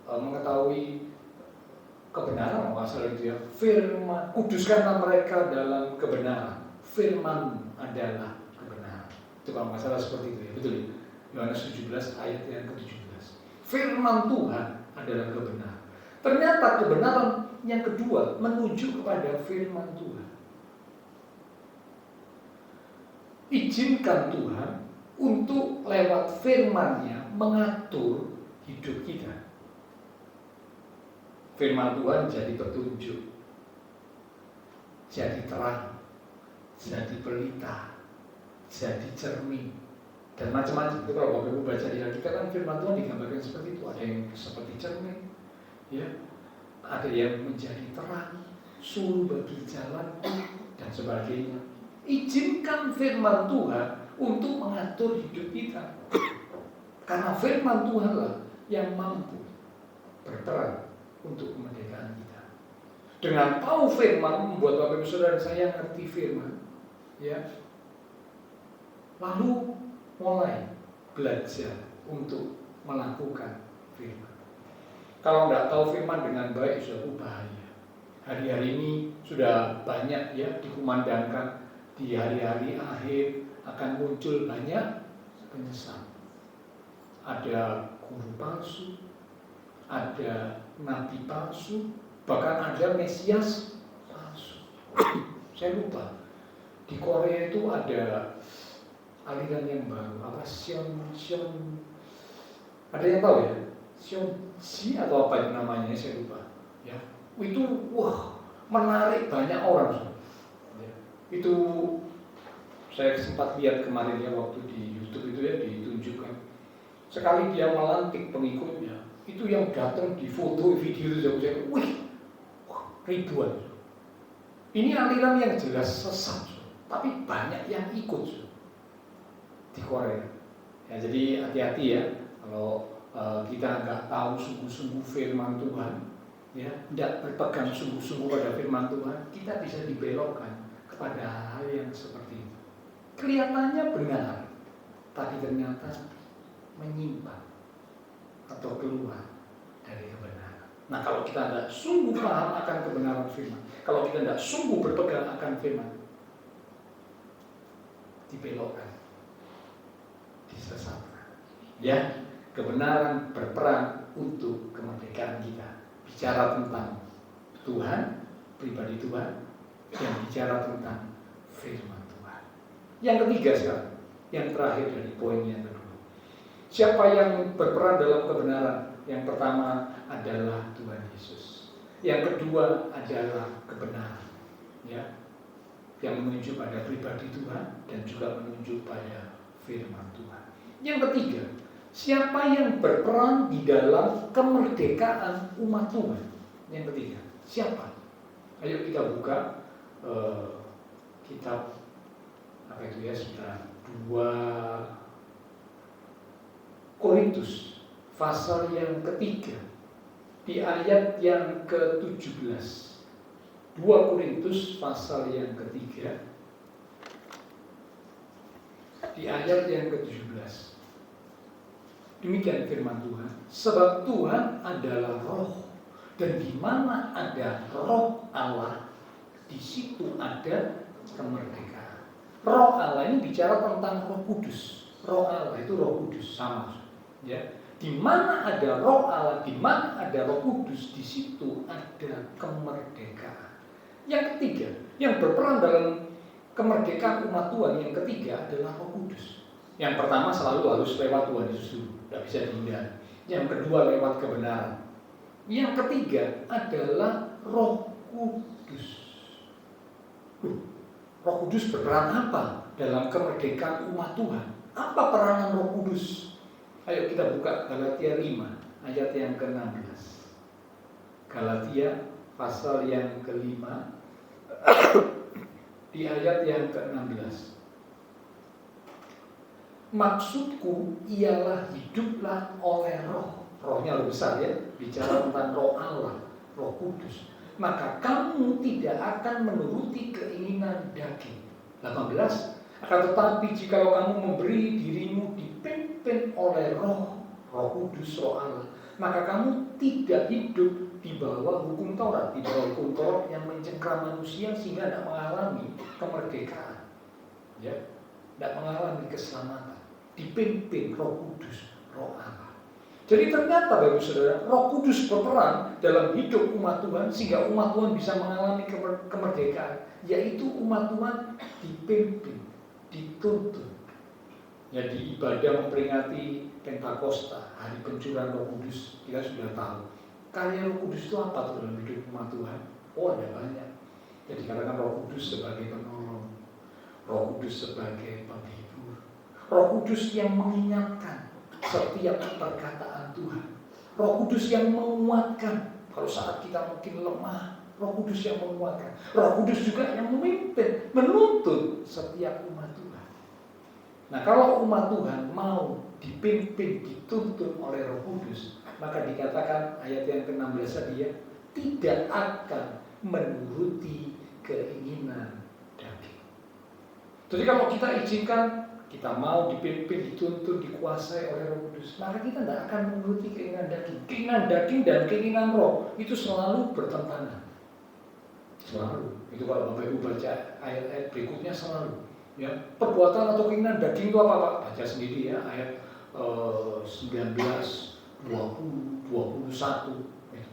mengetahui kebenaran, masalah itu ya. Firman, kuduskanlah mereka dalam kebenaran. Firman adalah kebenaran. Itu kalau masalah seperti itu ya, betul ya. Yohanes 17 ayat yang ke-17. Firman Tuhan adalah kebenaran. Ternyata kebenaran yang kedua menuju kepada firman Tuhan. Izinkan Tuhan untuk lewat firman-Nya mengatur hidup kita. Firman Tuhan jadi petunjuk, jadi terang, jadi pelita, jadi cermin, dan macam-macam. Itu kalau Bapak Ibu baca di Alkitab kan firman Tuhan digambarkan seperti itu. Ada yang seperti cermin, ya, ada yang menjadi terang, suluh bagi jalan, dan sebagainya. Izinkan firman Tuhan untuk mengatur hidup kita. Karena firman Tuhanlah yang mampu berperan untuk kemerdekaan kita. Dengan tahu firman membuat Bapak Ibu Saudara saya ngerti firman, ya. Lalu mulai belajar untuk melakukan firman. Kalau nggak tahu firman dengan baik sudah bahaya. Hari-hari ini sudah banyak ya dikumandangkan di hari-hari akhir akan muncul banyak penyesat. Ada guru palsu, ada nabi palsu, bahkan ada Mesias palsu. Saya lupa. Di Korea itu ada aliran yang baru, apa Sion, ada yang tahu ya? Sion atau apa namanya saya lupa. Ya, itu wah menarik banyak orang. Ya. Itu saya sempat lihat kemarin ya waktu di YouTube itu ya ditunjukkan. Sekali dia melantik pengikutnya, itu yang datang di foto video itu saya, wih, ribuan. Ini aliran yang jelas sesat, tapi banyak yang ikut di Korea. Ya, jadi hati-hati ya kalau kita nggak tahu sungguh-sungguh firman Tuhan, ya, tidak berpegang sungguh-sungguh pada firman Tuhan, kita bisa dibelokkan kepada hal yang seperti itu. Kelihatannya benar, tapi ternyata menyimpang atau keluar dari kebenaran. Nah, kalau kita tidak sungguh paham akan kebenaran firman, kalau kita tidak sungguh berpegang akan firman, dibelokkan, disesatkan. Ya, kebenaran berperan untuk kemerdekaan kita. Bicara tentang Tuhan, pribadi Tuhan, yang bicara tentang firman Tuhan. Yang ketiga sekarang, yang terakhir dari poin yang kedua. Siapa yang berperan dalam kebenaran? Yang pertama adalah Tuhan Yesus. Yang kedua adalah kebenaran, ya, yang menuju pada pribadi Tuhan dan juga menuju pada firman Tuhan. Yang ketiga, siapa yang berperan di dalam kemerdekaan umat Tuhan? Yang ketiga, siapa? Ayo kita buka kitab apa itu ya, sudah 2 Korintus pasal yang ketiga di ayat yang ke-17. 2 Korintus pasal yang ketiga di ayat yang ke-17. Demikian firman Tuhan, sebab Tuhan adalah roh, dan di mana ada roh Allah, di situ ada kemerdekaan. Roh Allah ini bicara tentang Roh Kudus. Roh Allah itu Roh Kudus, sama, ya. Di mana ada Roh Allah, di mana ada Roh Kudus, di situ ada kemerdekaan. Yang ketiga, yang berperan dalam kemerdekaan umat Tuhan, yang ketiga adalah Roh Kudus. Yang pertama selalu harus lewat Tuhan Yesus dulu, tidak bisa dihindari. Yang kedua lewat kebenaran. Yang ketiga adalah Roh Kudus. Roh Kudus berperan apa dalam kemerdekaan umat Tuhan? Apa peranan Roh Kudus? Ayo kita buka Galatia 5 ayat yang ke-16. Galatia pasal yang ke-5 di ayat yang ke-16. Maksudku ialah hiduplah oleh roh. Rohnya lebih besar ya, bicara tentang roh Allah, Roh Kudus. Maka kamu tidak akan menuruti keinginan daging. 18. Akan tetapi jikalau kamu memberi dirimu dipimpin oleh roh Kudus, roh Allah, maka kamu tidak hidup di bawah hukum Taurat, di bawah hukum Taurat yang mencengkram manusia sehingga tidak mengalami kemerdekaan, ya, tidak mengalami keselamatan. Dipimpin Roh Kudus, roh Allah. Jadi ternyata Bapak Saudara, Roh Kudus berperan dalam hidup umat Tuhan sehingga umat Tuhan bisa mengalami kemerdekaan, yaitu umat Tuhan dipimpin, dituntun. Ya, di ibadah memperingati Pentakosta, hari pencurahan Roh Kudus, kita sudah tahu. Karya Roh Kudus itu apa tuh dalam hidup umat Tuhan? Oh, ada banyak. Jadi dikatakan Roh Kudus sebagai penolong, Roh Kudus sebagai penghibur, Roh Kudus yang mengingatkan setiap perkataan Tuhan, Roh Kudus yang menguatkan kalau saat kita mungkin lemah, Roh Kudus yang menguatkan, Roh Kudus juga yang memimpin, menuntun setiap umat Tuhan. Nah, kalau umat Tuhan mau dipimpin, dituntun oleh Roh Kudus, maka dikatakan ayat yang ke-16 tadi ya, tidak akan menuruti keinginan daging. Jadi kalau kita izinkan, kita mau dipimpin, dituntun, dikuasai oleh Roh Kudus, maka kita tidak akan menuruti keinginan daging. Keinginan daging dan keinginan roh itu selalu bertentangan. Selalu. Itu kalau Bapak Ibu baca ayat-ayat berikutnya selalu. Ya, perbuatan atau keinginan daging itu apa Pak? Baca sendiri ya, ayat 19, 20, 21. Ya.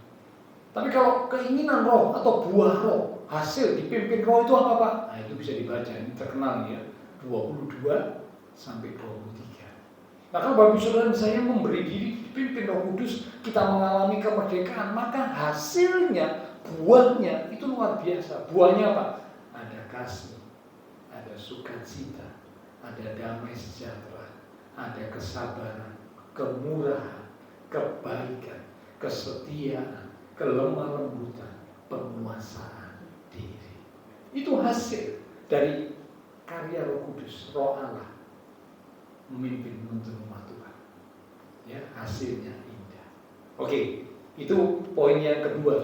Tapi kalau keinginan roh atau buah roh, hasil dipimpin roh itu apa Pak? Nah, itu bisa dibaca, ini terkenal ya, 22 sampai 23. Nah, kalau Bapak Saudara saya memberi diri dipimpin Roh Kudus, kita mengalami kemerdekaan, maka hasilnya, buahnya itu luar biasa. Buahnya apa? Ada kasih, ada sukacita, ada damai sejahtera, ada kesabaran, kemurahan, kebaikan, kesetiaan, kelemah lembutan, penguasaan diri. Itu hasil dari karya Roh Kudus, Roh Allah memimpin menuntun umat Tuhan. Ya, hasilnya indah. Oke, itu poin yang kedua.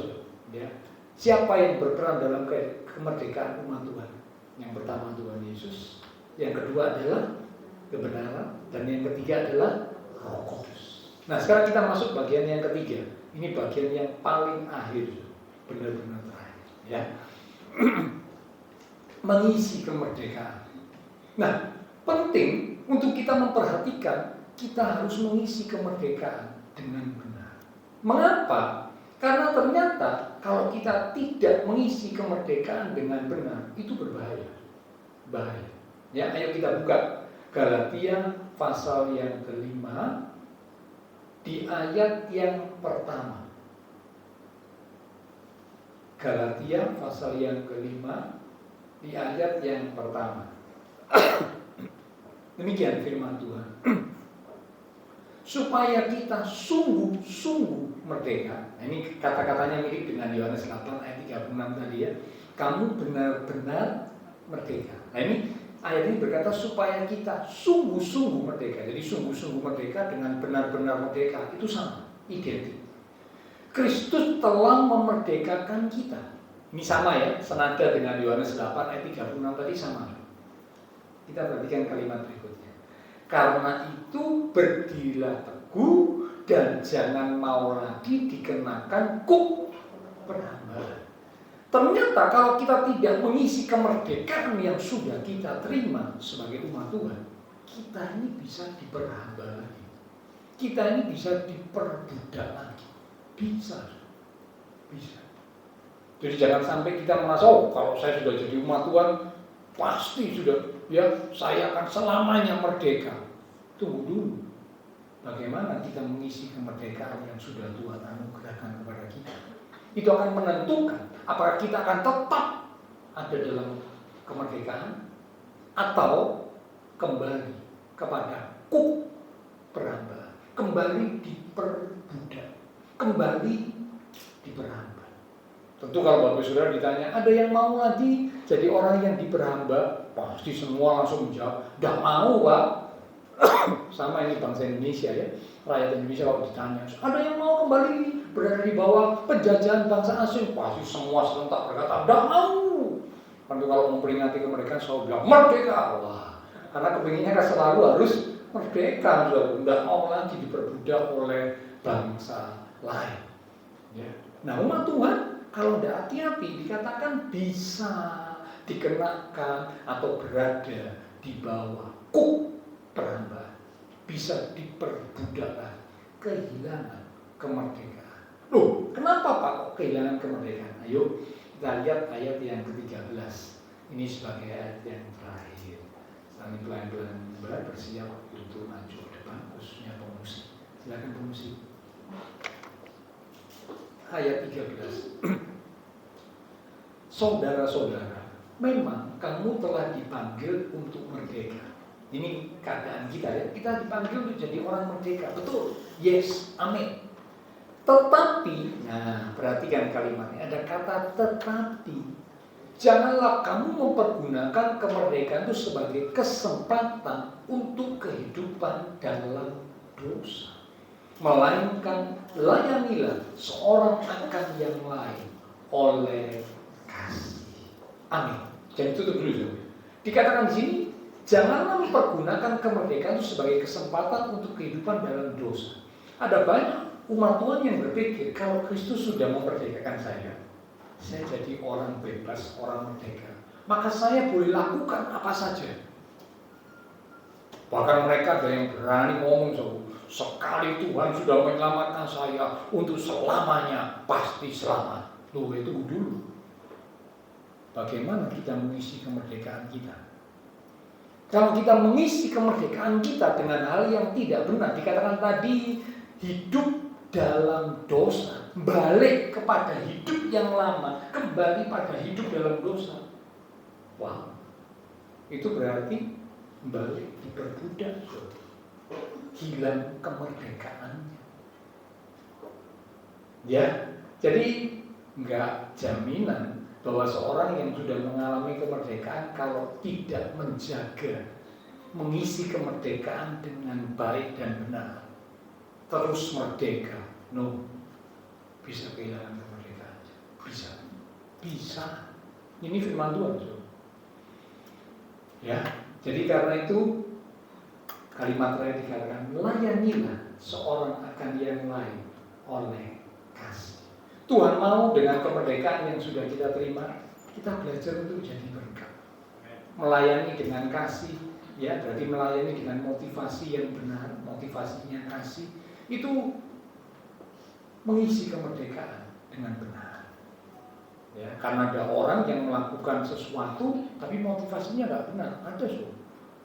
Ya. Siapa yang berperan dalam kemerdekaan umat Tuhan? Yang pertama Tuhan Yesus, yang kedua adalah kebenaran, dan yang ketiga adalah Roh Kudus. Nah, sekarang kita masuk bagian yang ketiga. Ini bagian yang paling akhir, benar-benar terakhir. Ya. Mengisi kemerdekaan. Nah, penting untuk kita memperhatikan, kita harus mengisi kemerdekaan dengan benar. Mengapa? Karena ternyata kalau kita tidak mengisi kemerdekaan dengan benar, itu berbahaya. Bahaya. Ya, ayo kita buka Galatia pasal yang kelima di ayat yang pertama. Galatia pasal yang kelima di ayat yang pertama. Demikian firman Tuhan. Supaya kita sungguh-sungguh merdeka. Nah, ini kata-katanya mirip dengan Yohanes 8 ayat 36 tadi ya. Kamu benar-benar merdeka. Nah, ini ayat ini berkata supaya kita sungguh-sungguh merdeka. Jadi sungguh-sungguh merdeka dengan benar-benar merdeka itu sama, identik. Kristus telah memerdekakan kita. Ini sama ya, senada dengan Yohanes 8 ayat 36 tadi sama. Kita perhatikan kalimat berikutnya. Karena itu berdirilah teguh dan jangan mau lagi dikenakan kuk perhambalan. Ternyata kalau kita tidak mengisi kemerdekaan yang sudah kita terima sebagai umat Tuhan, kita ini bisa diperhamba lagi. Kita ini bisa diperbudak lagi. Bisa. Jadi jangan sampai kita merasa, oh kalau saya sudah jadi umat Tuhan, pasti sudah, ya saya akan selamanya merdeka. Tunggu dulu. Bagaimana kita mengisi kemerdekaan yang sudah Tuhan anugerahkan kepada kita? Itu akan menentukan apakah kita akan tetap ada dalam kemerdekaan atau kembali kepada kuk perhambaan, kembali diperbudak, kembali diperhamba. Tentu kalau Bapak Saudara ditanya, ada yang mau lagi jadi orang yang diperhamba? Pasti semua langsung menjawab, "Dah mau, Pak." Sama ini bangsa Indonesia ya, rakyat Indonesia kalau ditanya, ada yang mau kembali berada di bawah penjajahan bangsa asing? Pasti semua serentak berkata, "Dah mau." Tentu kalau memperingati kemerdekaan selalu bilang merdeka, wah, karena kepinginnya kan selalu harus merdeka, tidak mau lagi diperbudak oleh bangsa lain. Ya. Nah, umat Tuhan kalau tidak hati-hati dikatakan bisa dikenakan atau berada di bawah kuk perhambaan, bisa diperbudak, kehilangan kemerdekaan. Loh, kenapa Pak kok kehilangan kemerdekaan? Ayo kita lihat ayat yang ke-13. Ini sebagai ayat yang terakhir. Saling pelan-pelan bersiap untuk maju ke depan, khususnya pengungsi. Silakan pengungsi. Ayat 13. Saudara-saudara, memang kamu telah dipanggil untuk merdeka. Ini keadaan kita ya. Kita dipanggil untuk jadi orang merdeka. Betul. Yes. Amin. Tetapi, nah perhatikan kalimatnya. Ada kata tetapi. Janganlah kamu mempergunakan kemerdekaan itu sebagai kesempatan untuk kehidupan dalam dosa. Melainkan layanilah seorang akan yang lain oleh kasih. Amin. Jadi tutup dulu. Dikatakan di sini, janganlah mempergunakan kemerdekaan itu sebagai kesempatan untuk kehidupan dalam dosa. Ada banyak umat Tuhan yang berpikir kalau Kristus sudah memerdekakan saya jadi orang bebas, orang merdeka, maka saya boleh lakukan apa saja. Bahkan mereka ada yang berani ngomong, sekali Tuhan sudah menyelamatkan saya, untuk selamanya pasti selamat. Loh, itu dulu. Bagaimana kita mengisi kemerdekaan kita? Kalau kita mengisi kemerdekaan kita dengan hal yang tidak benar, dikatakan tadi hidup dalam dosa, balik kepada hidup yang lama, kembali pada hidup dalam dosa. Wow, itu berarti balik diperbudak, hilang kemerdekaannya. Ya, jadi enggak jaminan bahwa seorang yang sudah mengalami kemerdekaan kalau tidak menjaga, mengisi kemerdekaan dengan baik dan benar, terus merdeka, bisa kehilangan kemerdekaan. Bisa. Ini firman Tuhan. Ya, jadi karena itu kalimat terakhir dikatakan, layanilah seorang akan yang lain oleh kasih. Tuhan mau dengan kemerdekaan yang sudah kita terima, kita belajar untuk jadi berkat. Melayani dengan kasih, ya berarti melayani dengan motivasi yang benar, motivasinya kasih, itu mengisi kemerdekaan dengan benar. Ya, karena ada orang yang melakukan sesuatu, tapi motivasinya nggak benar. Ada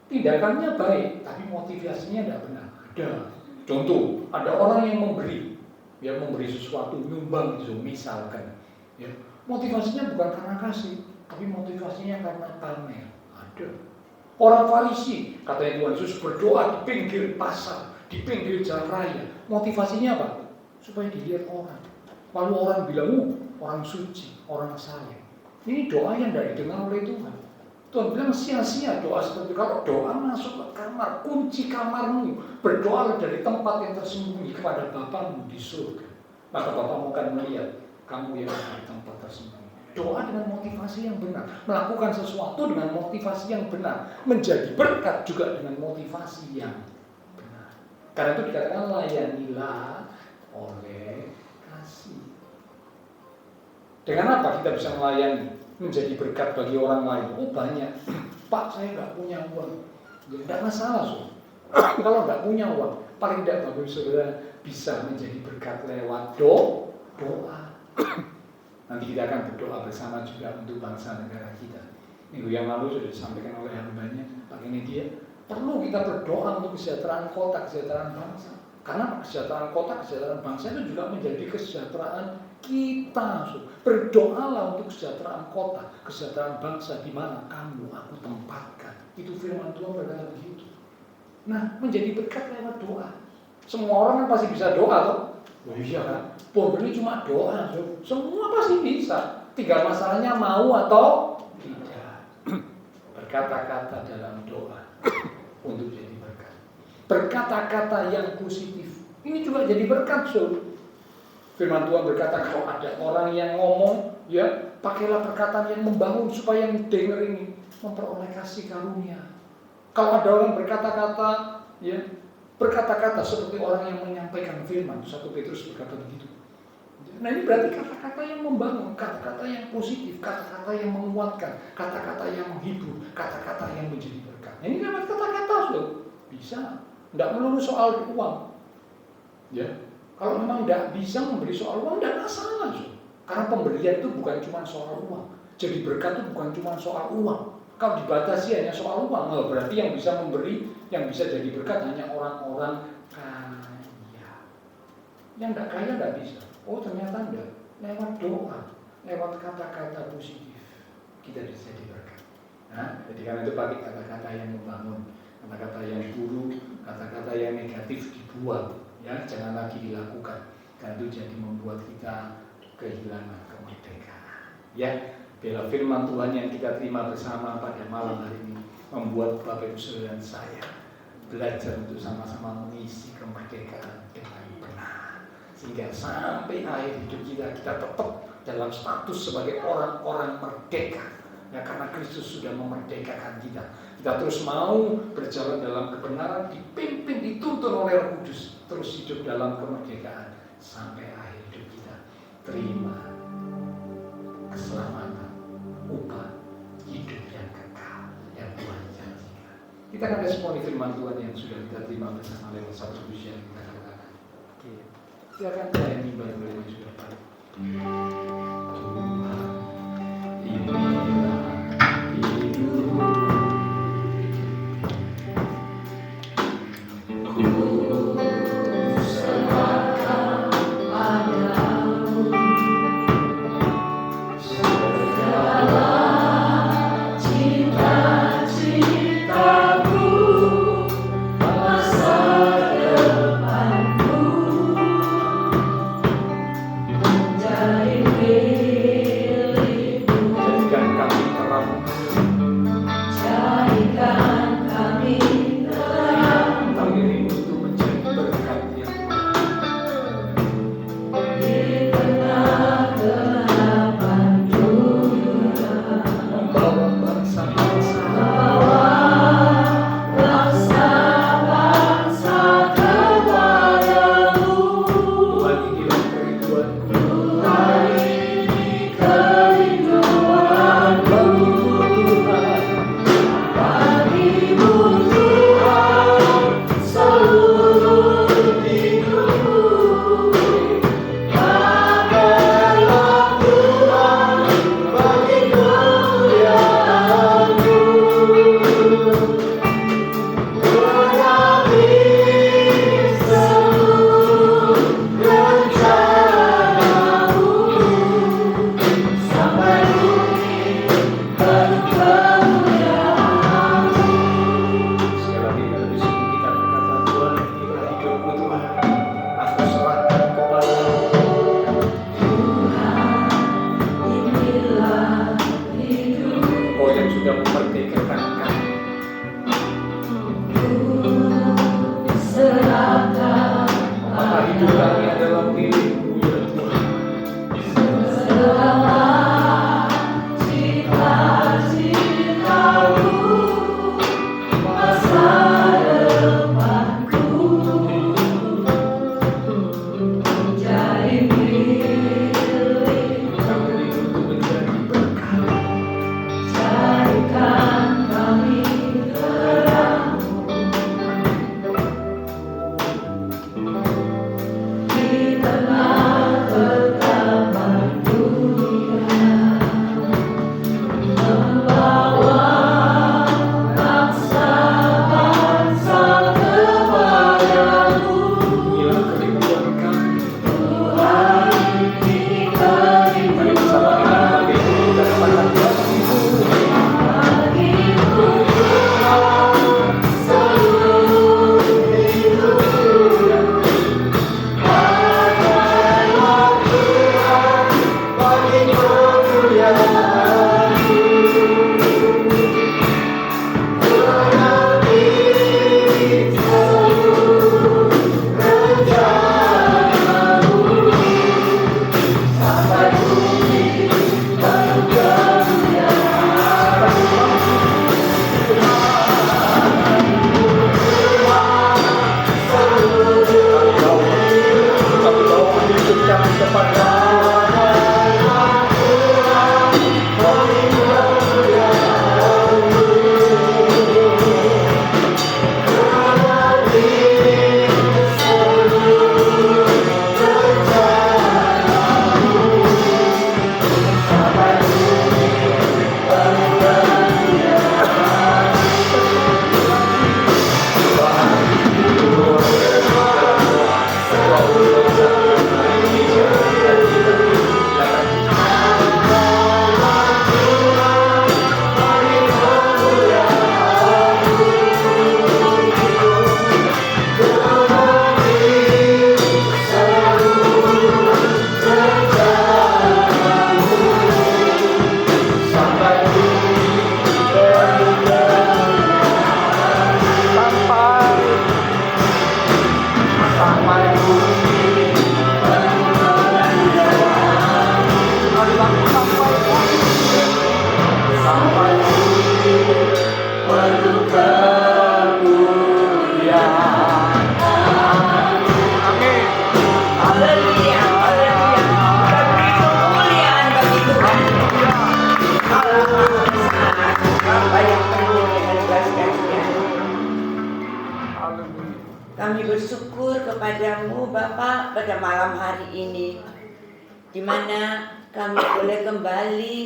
tindakannya baik, tapi motivasinya nggak benar. Ada. Contoh, ada orang yang memberi sesuatu, nyumbang itu misalkan, ya, motivasinya bukan karena kasih, tapi motivasinya karena pamer. Ada. Orang Farisi, katanya Tuhan Yesus, berdoa di pinggir pasar, di pinggir jalan raya. Motivasinya apa? Supaya dilihat orang. Lalu orang bilang, orang suci, orang saleh. Ini doa yang tidak didengar oleh Tuhan. Tuhan bilang sia-sia doa seperti itu. Kalau doa masuk ke kamar, kunci kamarmu, berdoa dari tempat yang tersembunyi kepada Bapamu di surga. Maka Bapamu akan melihat kamu yang ada di tempat tersembunyi. Doa dengan motivasi yang benar, melakukan sesuatu dengan motivasi yang benar, menjadi berkat juga dengan motivasi yang benar. Karena itu dikatakan layanilah oleh kasih. Dengan apa kita bisa melayani? Menjadi berkat bagi orang lain. Banyak. Pak, saya nggak punya uang. Ya, nggak masalah, kalau nggak punya uang, paling tidak Bapak Saudara bisa menjadi berkat lewat doa. Nanti kita akan berdoa bersama juga untuk bangsa negara kita. Minggu yang lalu sudah disampaikan oleh hambanya, Pak Media, perlu kita berdoa untuk kesejahteraan kota, kesejahteraan bangsa. Karena kesejahteraan kota, kesejahteraan bangsa itu juga menjadi kesejahteraan kita. Berdoalah untuk kesejahteraan kota, kesejahteraan bangsa di mana kamu, aku tempatkan. Itu firman Tuhan berkata begitu. Nah, menjadi berkat lewat doa. Semua orang kan pasti bisa doa, toh? Oh iya kan? Ini cuma doa, semua pasti bisa. Tinggal masalahnya mau atau tidak. Berkata-kata dalam doa untuk jadi berkat. Berkata-kata yang positif. Ini juga jadi berkat, Firman Tuhan berkata, kalau ada orang yang ngomong, ya pakailah perkataan yang membangun supaya yang dengar ini memperoleh kasih karunia. Kalau ada orang berkata-kata, ya berkata-kata seperti orang yang menyampaikan firman, 1 Petrus berkata begitu. Nah ini berarti kata-kata yang membangun, kata-kata yang positif, kata-kata yang menguatkan, kata-kata yang menghibur, kata-kata yang menjadi berkat. Ini lewat kata-kata, bisa. Tidak melulu soal uang. Ya. Kalau memang tidak bisa memberi soal uang, tidak masalah. Karena pemberian itu bukan cuma soal uang. Jadi berkat itu bukan cuma soal uang. Kalau dibatasi hanya soal uang, berarti yang bisa memberi, yang bisa jadi berkat hanya orang-orang kaya. Yang tidak kaya tidak bisa. Ternyata tidak. Lewat doa, lewat kata-kata positif, kita bisa jadi berkat. Nah, jadi karena itu pakai kata-kata yang membangun, kata-kata yang buruk, kata-kata yang negatif dibuang. Ya, jangan lagi dilakukan. Karena itu jadi membuat kita kehilangan kemerdekaan. Ya, bila firman Tuhan yang kita terima bersama pada malam hari ini membuat Bapak Ibu Saudara dan saya belajar untuk sama-sama mengisi kemerdekaan dengan benar. Sehingga sampai akhir hidup kita tetap dalam status sebagai orang-orang merdeka. Ya, karena Kristus sudah memerdekakan kita. Kita terus mau berjalan dalam kebenaran, dipimpin, dituntun oleh Roh Kudus, terus hidup dalam kemerdekaan sampai akhir hidup kita. Terima keselamatan, upah hidup yang kekal yang Tuhan janjikan. Kita akan responi firman Tuhan yang sudah kita terima bersama lewat satu pujian yang kita katakan. Silakan saya mimbar boleh sudah Pak. Tuhan, inilah hidup. Dari Bapak pada malam hari ini, di mana kami boleh kembali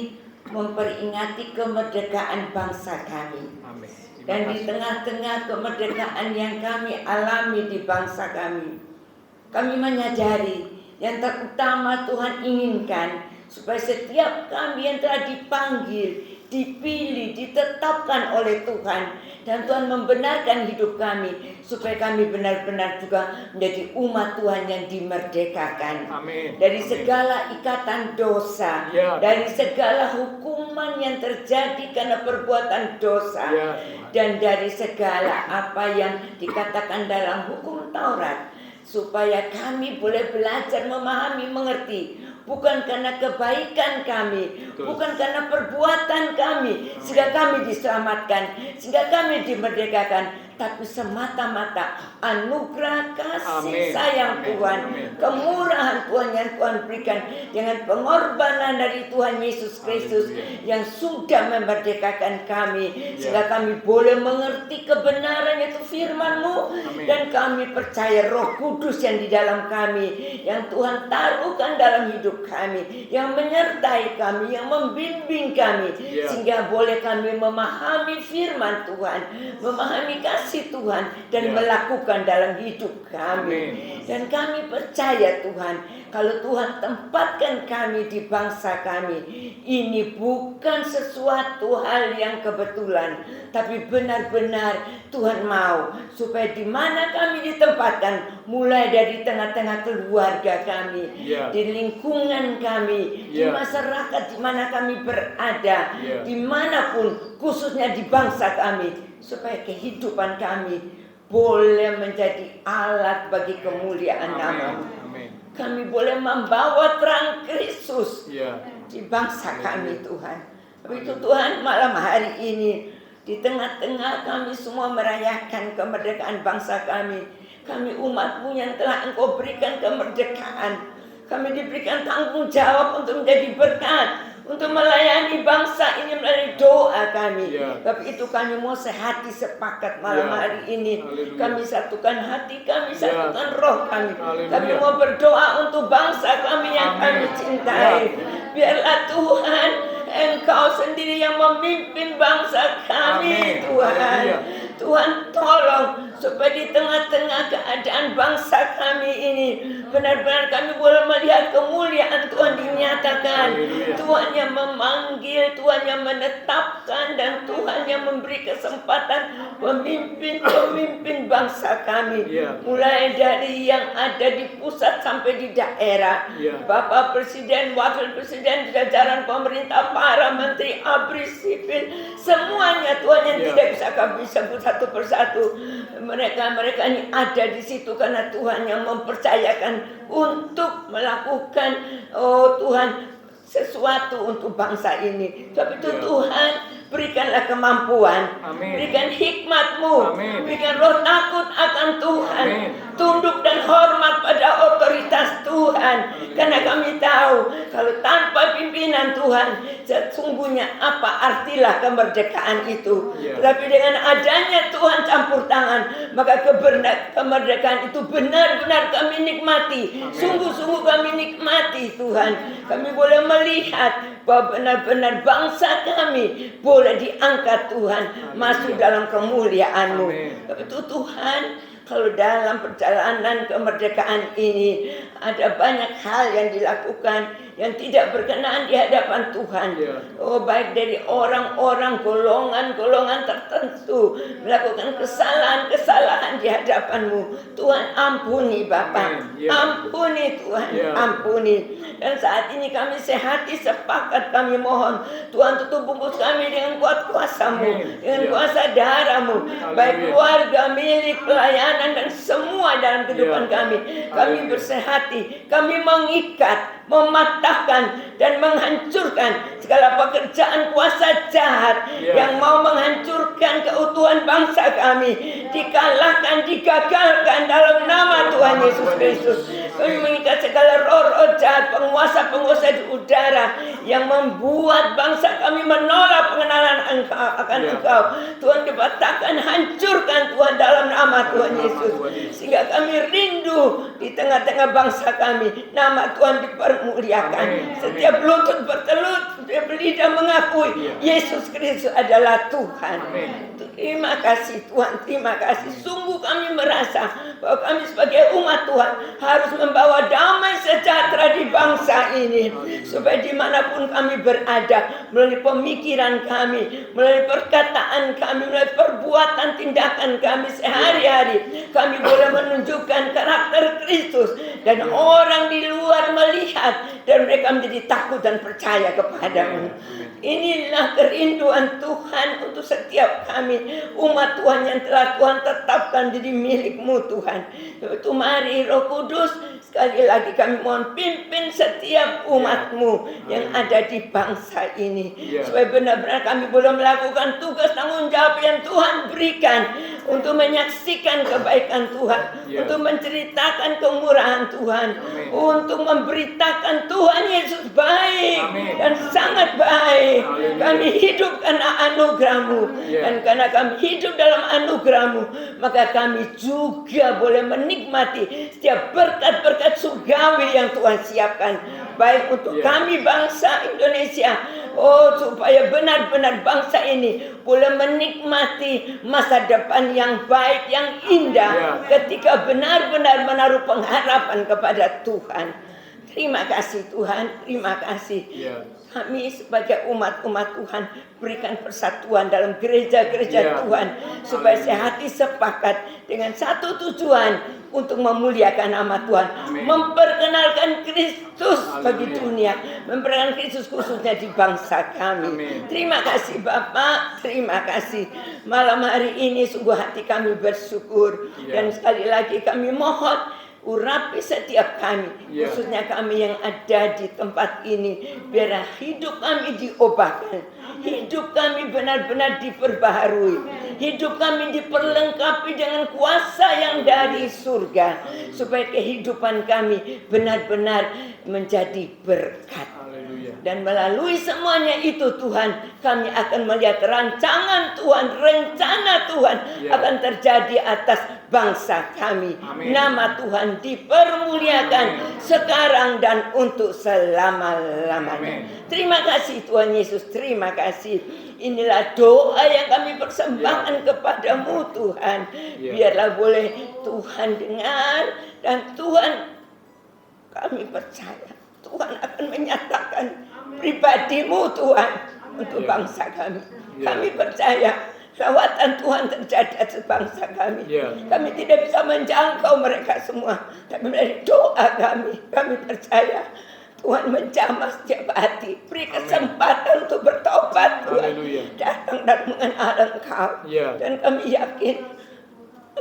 memperingati kemerdekaan bangsa kami. Amin. Dan di tengah-tengah kemerdekaan yang kami alami di bangsa kami menyadari yang terutama Tuhan inginkan supaya setiap kami yang telah dipanggil, dipilih, ditetapkan oleh Tuhan, dan Tuhan membenarkan hidup kami supaya kami benar-benar juga menjadi umat Tuhan yang dimerdekakan. Amin. Dari segala ikatan dosa, Ya. dari segala hukuman yang terjadi karena perbuatan dosa, Ya. dan dari segala apa yang dikatakan dalam hukum Taurat, supaya kami boleh belajar memahami, mengerti, bukan karena kebaikan kami, Betul. bukan karena perbuatan kami, sehingga kami diselamatkan, sehingga kami dimerdekakan, tapi semata-mata anugerah kasih Amin. sayang Amin. Tuhan, Amin. kemurahan Tuhan yang Tuhan berikan dengan pengorbanan dari Tuhan Yesus Kristus Haleluya. yang sudah memerdekakan kami, Ya. sehingga kami boleh mengerti kebenaran itu firman-Mu, Amin. dan kami percaya Roh Kudus yang di dalam kami, yang Tuhan taruhkan dalam hidup kami, yang menyertai kami, yang membimbing kami, Ya. sehingga boleh kami memahami firman Tuhan, memahami kasih Tuhan, dan Ya. melakukan dalam hidup kami. Amin. Dan kami percaya Tuhan, kalau Tuhan tempatkan kami di bangsa kami, ini bukan sesuatu hal yang kebetulan, tapi benar-benar Tuhan mau supaya di mana kami ditempatkan, mulai dari tengah-tengah keluarga kami, Ya. di lingkungan kami, di Ya. masyarakat di mana kami berada, Ya. dimanapun, khususnya di bangsa kami, supaya kehidupan kami boleh menjadi alat bagi kemuliaan nama-Mu. Amin. Kami boleh membawa terang Kristus Ya. di bangsa kami, Tuhan. Begitu Tuhan, malam hari ini di tengah-tengah kami semua merayakan kemerdekaan bangsa kami. Kami umat-Mu yang telah Engkau berikan kemerdekaan. Kami diberikan tanggung jawab untuk menjadi berkat, untuk melayani bangsa ini melalui doa kami. Ya. Tapi itu kami mau sehati sepakat malam Ya. hari ini. Haleluya. Kami satukan hati kami, Ya. satukan roh kami. Haleluya. Kami mau berdoa untuk bangsa kami yang Amin. kami cintai. Ya. Biarlah Tuhan, Engkau sendiri yang memimpin bangsa kami, Amin. Tuhan. Haleluya. Tuhan tolong supaya di tengah-tengah keadaan bangsa kami ini benar-benar kami boleh melihat kemuliaan Tuhan dinyatakan. Haleluya. Tuhan yang memanggil, Tuhan yang menetapkan, dan Tuhan yang memberi kesempatan pemimpin-pemimpin bangsa kami. Ya. Mulai dari yang ada di pusat sampai di daerah. Ya. Bapak Presiden, Wakil Presiden, jajaran pemerintah, para menteri, abri sipil, semuanya Tuhan yang Ya. tidak bisa kami sebut satu persatu. Mereka ini ada di situ karena Tuhan yang mempercayakan untuk melakukan, oh Tuhan, sesuatu untuk bangsa ini. Sebab itu Ya. Tuhan, berikanlah kemampuan, Amin. berikan hikmat-Mu, Amin. berikan roh takut akan Tuhan, Amin. tunduk dan hormat pada otoritas Tuhan. Karena kami tahu kalau tanpa pimpinan Tuhan, sesungguhnya apa artilah kemerdekaan itu. Ya. Tapi dengan adanya Tuhan campur tangan, maka kemerdekaan itu benar-benar kami nikmati. Amin. Sungguh-sungguh kami nikmati Tuhan. Kami boleh melihat bahwa benar-benar bangsa kami boleh diangkat Tuhan, masuk dalam kemuliaan-Mu. Amin. Itu Tuhan, kalau dalam perjalanan kemerdekaan ini ada banyak hal yang dilakukan yang tidak berkenaan di hadapan Tuhan. Ya. Oh, baik dari orang-orang, golongan-golongan tertentu melakukan kesalahan-kesalahan di hadapan-Mu. Tuhan ampuni Bapa, Amin. Ya. ampuni Tuhan, Ya. ampuni. Dan saat ini kami sehati sepakat, kami mohon Tuhan tutup bungkus kami dengan kuat kuasa-Mu, Amin. dengan Ya. kuasa darah-Mu, baik Haleluya. keluarga, milik, pelayanan, dan semua dalam kehidupan Ya. kami. Kami Haleluya. bersehati, kami mengikat, mematahkan, dan menghancurkan segala pekerjaan kuasa jahat Ya. yang mau menghancurkan keutuhan bangsa kami. Dikalahkan, digagalkan dalam nama Tuhan Yesus Kristus. Kami mengikat segala roh-roh jahat, penguasa-penguasa di udara yang membuat bangsa kami menolak pengenalan akan Engkau. Tuhan, dibatakan, hancurkan Tuhan dalam nama Tuhan Yesus. Sehingga kami rindu di tengah-tengah bangsa kami, nama Tuhan dipermuliakan. Setiap lutut bertelut, setiap lidah mengakui Yesus Kristus adalah Tuhan. Terima kasih Tuhan, terima kasih. Sungguh kami merasa bahwa kami sebagai umat Tuhan harus membawa damai sejahtera di bangsa ini, supaya dimanapun kami berada, melalui pemikiran kami, melalui perkataan kami, melalui perbuatan tindakan kami sehari-hari, kami boleh menunjukkan karakter Kristus, dan orang di luar melihat dan mereka menjadi takut dan percaya kepadamu. Inilah kerinduan Tuhan untuk setiap kami, umat Tuhan yang telah Tuhan tetapkan jadi milik-Mu Tuhan. Itu mari Roh Kudus, sekali lagi kami mohon pimpin setiap umat-Mu yang ada di bangsa ini, supaya benar-benar kami boleh melakukan tugas tanggung jawab yang Tuhan berikan, untuk menyaksikan kebaikan Tuhan, untuk menceritakan kemurahan Tuhan, untuk memberitakan Tuhan Yesus baik dan sangat baik. Kami hidup karena anugerah-Mu, dan karena kami hidup dalam anugerah-Mu, maka kami juga boleh menikmati setiap berkat-berkat surgawi yang Tuhan siapkan, baik untuk kami bangsa Indonesia, supaya benar-benar bangsa ini boleh menikmati masa depan yang baik, yang indah, ketika benar-benar menaruh pengharapan kepada Tuhan. Terima kasih Tuhan, terima kasih. Kami sebagai umat-umat Tuhan berikan persatuan dalam gereja-gereja Tuhan, supaya sehati sepakat dengan satu tujuan untuk memuliakan nama Tuhan, memperkenalkan Kristus bagi dunia, memperkenalkan Kristus khususnya di bangsa kami. Terima kasih Bapak, terima kasih. Malam hari ini sungguh hati kami bersyukur, dan sekali lagi kami mohon urapi setiap kami, khususnya kami yang ada di tempat ini, biar hidup kami diubahkan, hidup kami benar-benar diperbaharui, hidup kami diperlengkapi dengan kuasa yang dari surga, supaya kehidupan kami benar-benar menjadi berkat. Dan melalui semuanya itu Tuhan, kami akan melihat rancangan Tuhan, rencana Tuhan akan terjadi atas bangsa kami. Nama Tuhan dipermuliakan sekarang dan untuk selama-lamanya. Terima kasih Tuhan Yesus, terima kasih. Inilah doa yang kami persembahkan kepadamu Tuhan. Biarlah boleh Tuhan dengar, dan Tuhan, kami percaya Tuhan akan menyatakan pribadi-Mu Tuhan untuk bangsa kami. Kami percaya lawatan Tuhan terjadi atas bangsa kami. Kami tidak bisa menjangkau mereka semua, tapi dari doa kami percaya Tuhan menjamah setiap hati. Beri kesempatan untuk bertobat Tuhan, datang dan mengenal Engkau. Dan kami yakin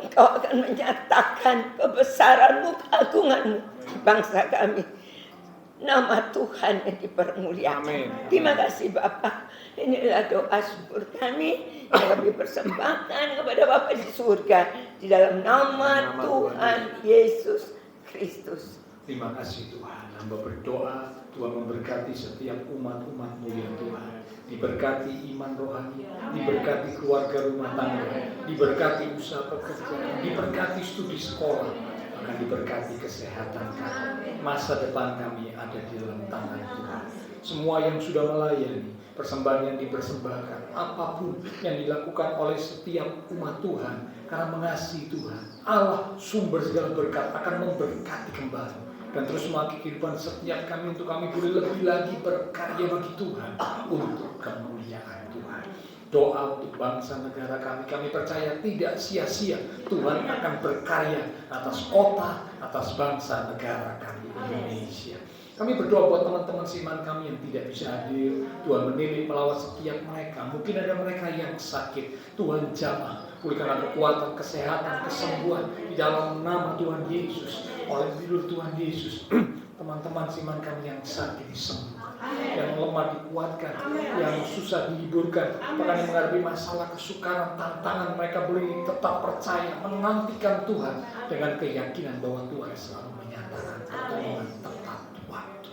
Engkau akan menyatakan kebesaran-Mu, keagungan-Mu di bangsa kami. Nama Tuhan yang dipermuliakan. Terima kasih Bapak. Inilah doa syukur kami yang kami persembahkan kepada Bapa di surga, di dalam nama Tuhan Yesus Kristus. Terima kasih Tuhan. Hamba berdoa Tuhan memberkati setiap umat-umat-Mu ya Tuhan. Diberkati iman rohani, diberkati keluarga rumah tangga, diberkati usaha pekerjaan, diberkati studi sekolah, akan diberkati kesehatan kami. Masa depan kami ada di dalam tangan Tuhan. Semua yang sudah melayani, persembahan yang dipersembahkan, apapun yang dilakukan oleh setiap umat Tuhan, karena mengasihi Tuhan, Allah sumber segala berkat akan memberkati kembali. Dan terus memakai kehidupan setiap kami, untuk kami boleh lebih lagi berkarya bagi Tuhan, untuk kemuliaan Tuhan. Doa untuk bangsa negara kami percaya tidak sia-sia. Tuhan akan berkarya atas kota, atas bangsa negara kami Indonesia. Kami berdoa buat teman-teman seiman kami yang tidak bisa hadir. Tuhan menilik melawat setiap mereka. Mungkin ada mereka yang sakit, Tuhan jamah, pulihkan kekuatan, kesehatan, kesembuhan di dalam nama Tuhan Yesus. Oleh judul Tuhan Yesus, teman-teman seiman kami yang sakit disembuhkan, yang lemah dikuatkan, yang susah dihiburkan, bahkan yang menghadapi masalah, kesukaran, tantangan, mereka boleh tetap percaya, menantikan Tuhan dengan keyakinan bahwa Tuhan selalu menyatakan pertolongan tepat waktu.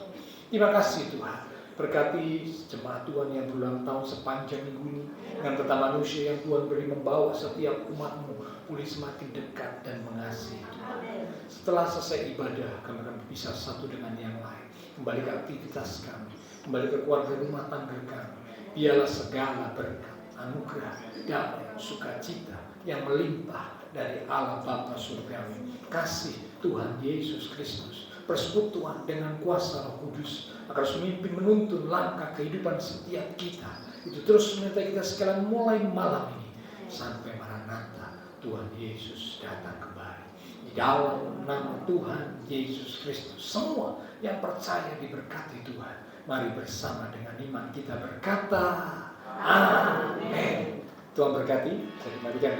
Terima kasih Tuhan. Berkati jemaat Tuhan yang berulang tahun sepanjang minggu ini, dengan peta manusia yang Tuhan beri membawa setiap umat-Mu boleh semakin dekat dan mengasihi Tuhan. Setelah selesai ibadah, kami akan berpisah satu dengan yang lain, kembali ke aktivitas kami, kembali ke keluarga rumah tangga kami. Biarlah segala berkat, anugerah, damai, sukacita yang melimpah dari Allah Bapa Surgawi, kasih Tuhan Yesus Kristus, persekutuan dengan kuasa Roh Kudus akan memimpin menuntun langkah kehidupan setiap kita. Itu terus menyertai kita sekalian mulai malam ini sampai Maranatha Tuhan Yesus datang kembali. Di dalam nama Tuhan Yesus Kristus, semua yang percaya diberkati Tuhan. Mari bersama dengan iman kita berkata, Amin. Tuhan berkati. Saya kembalikan.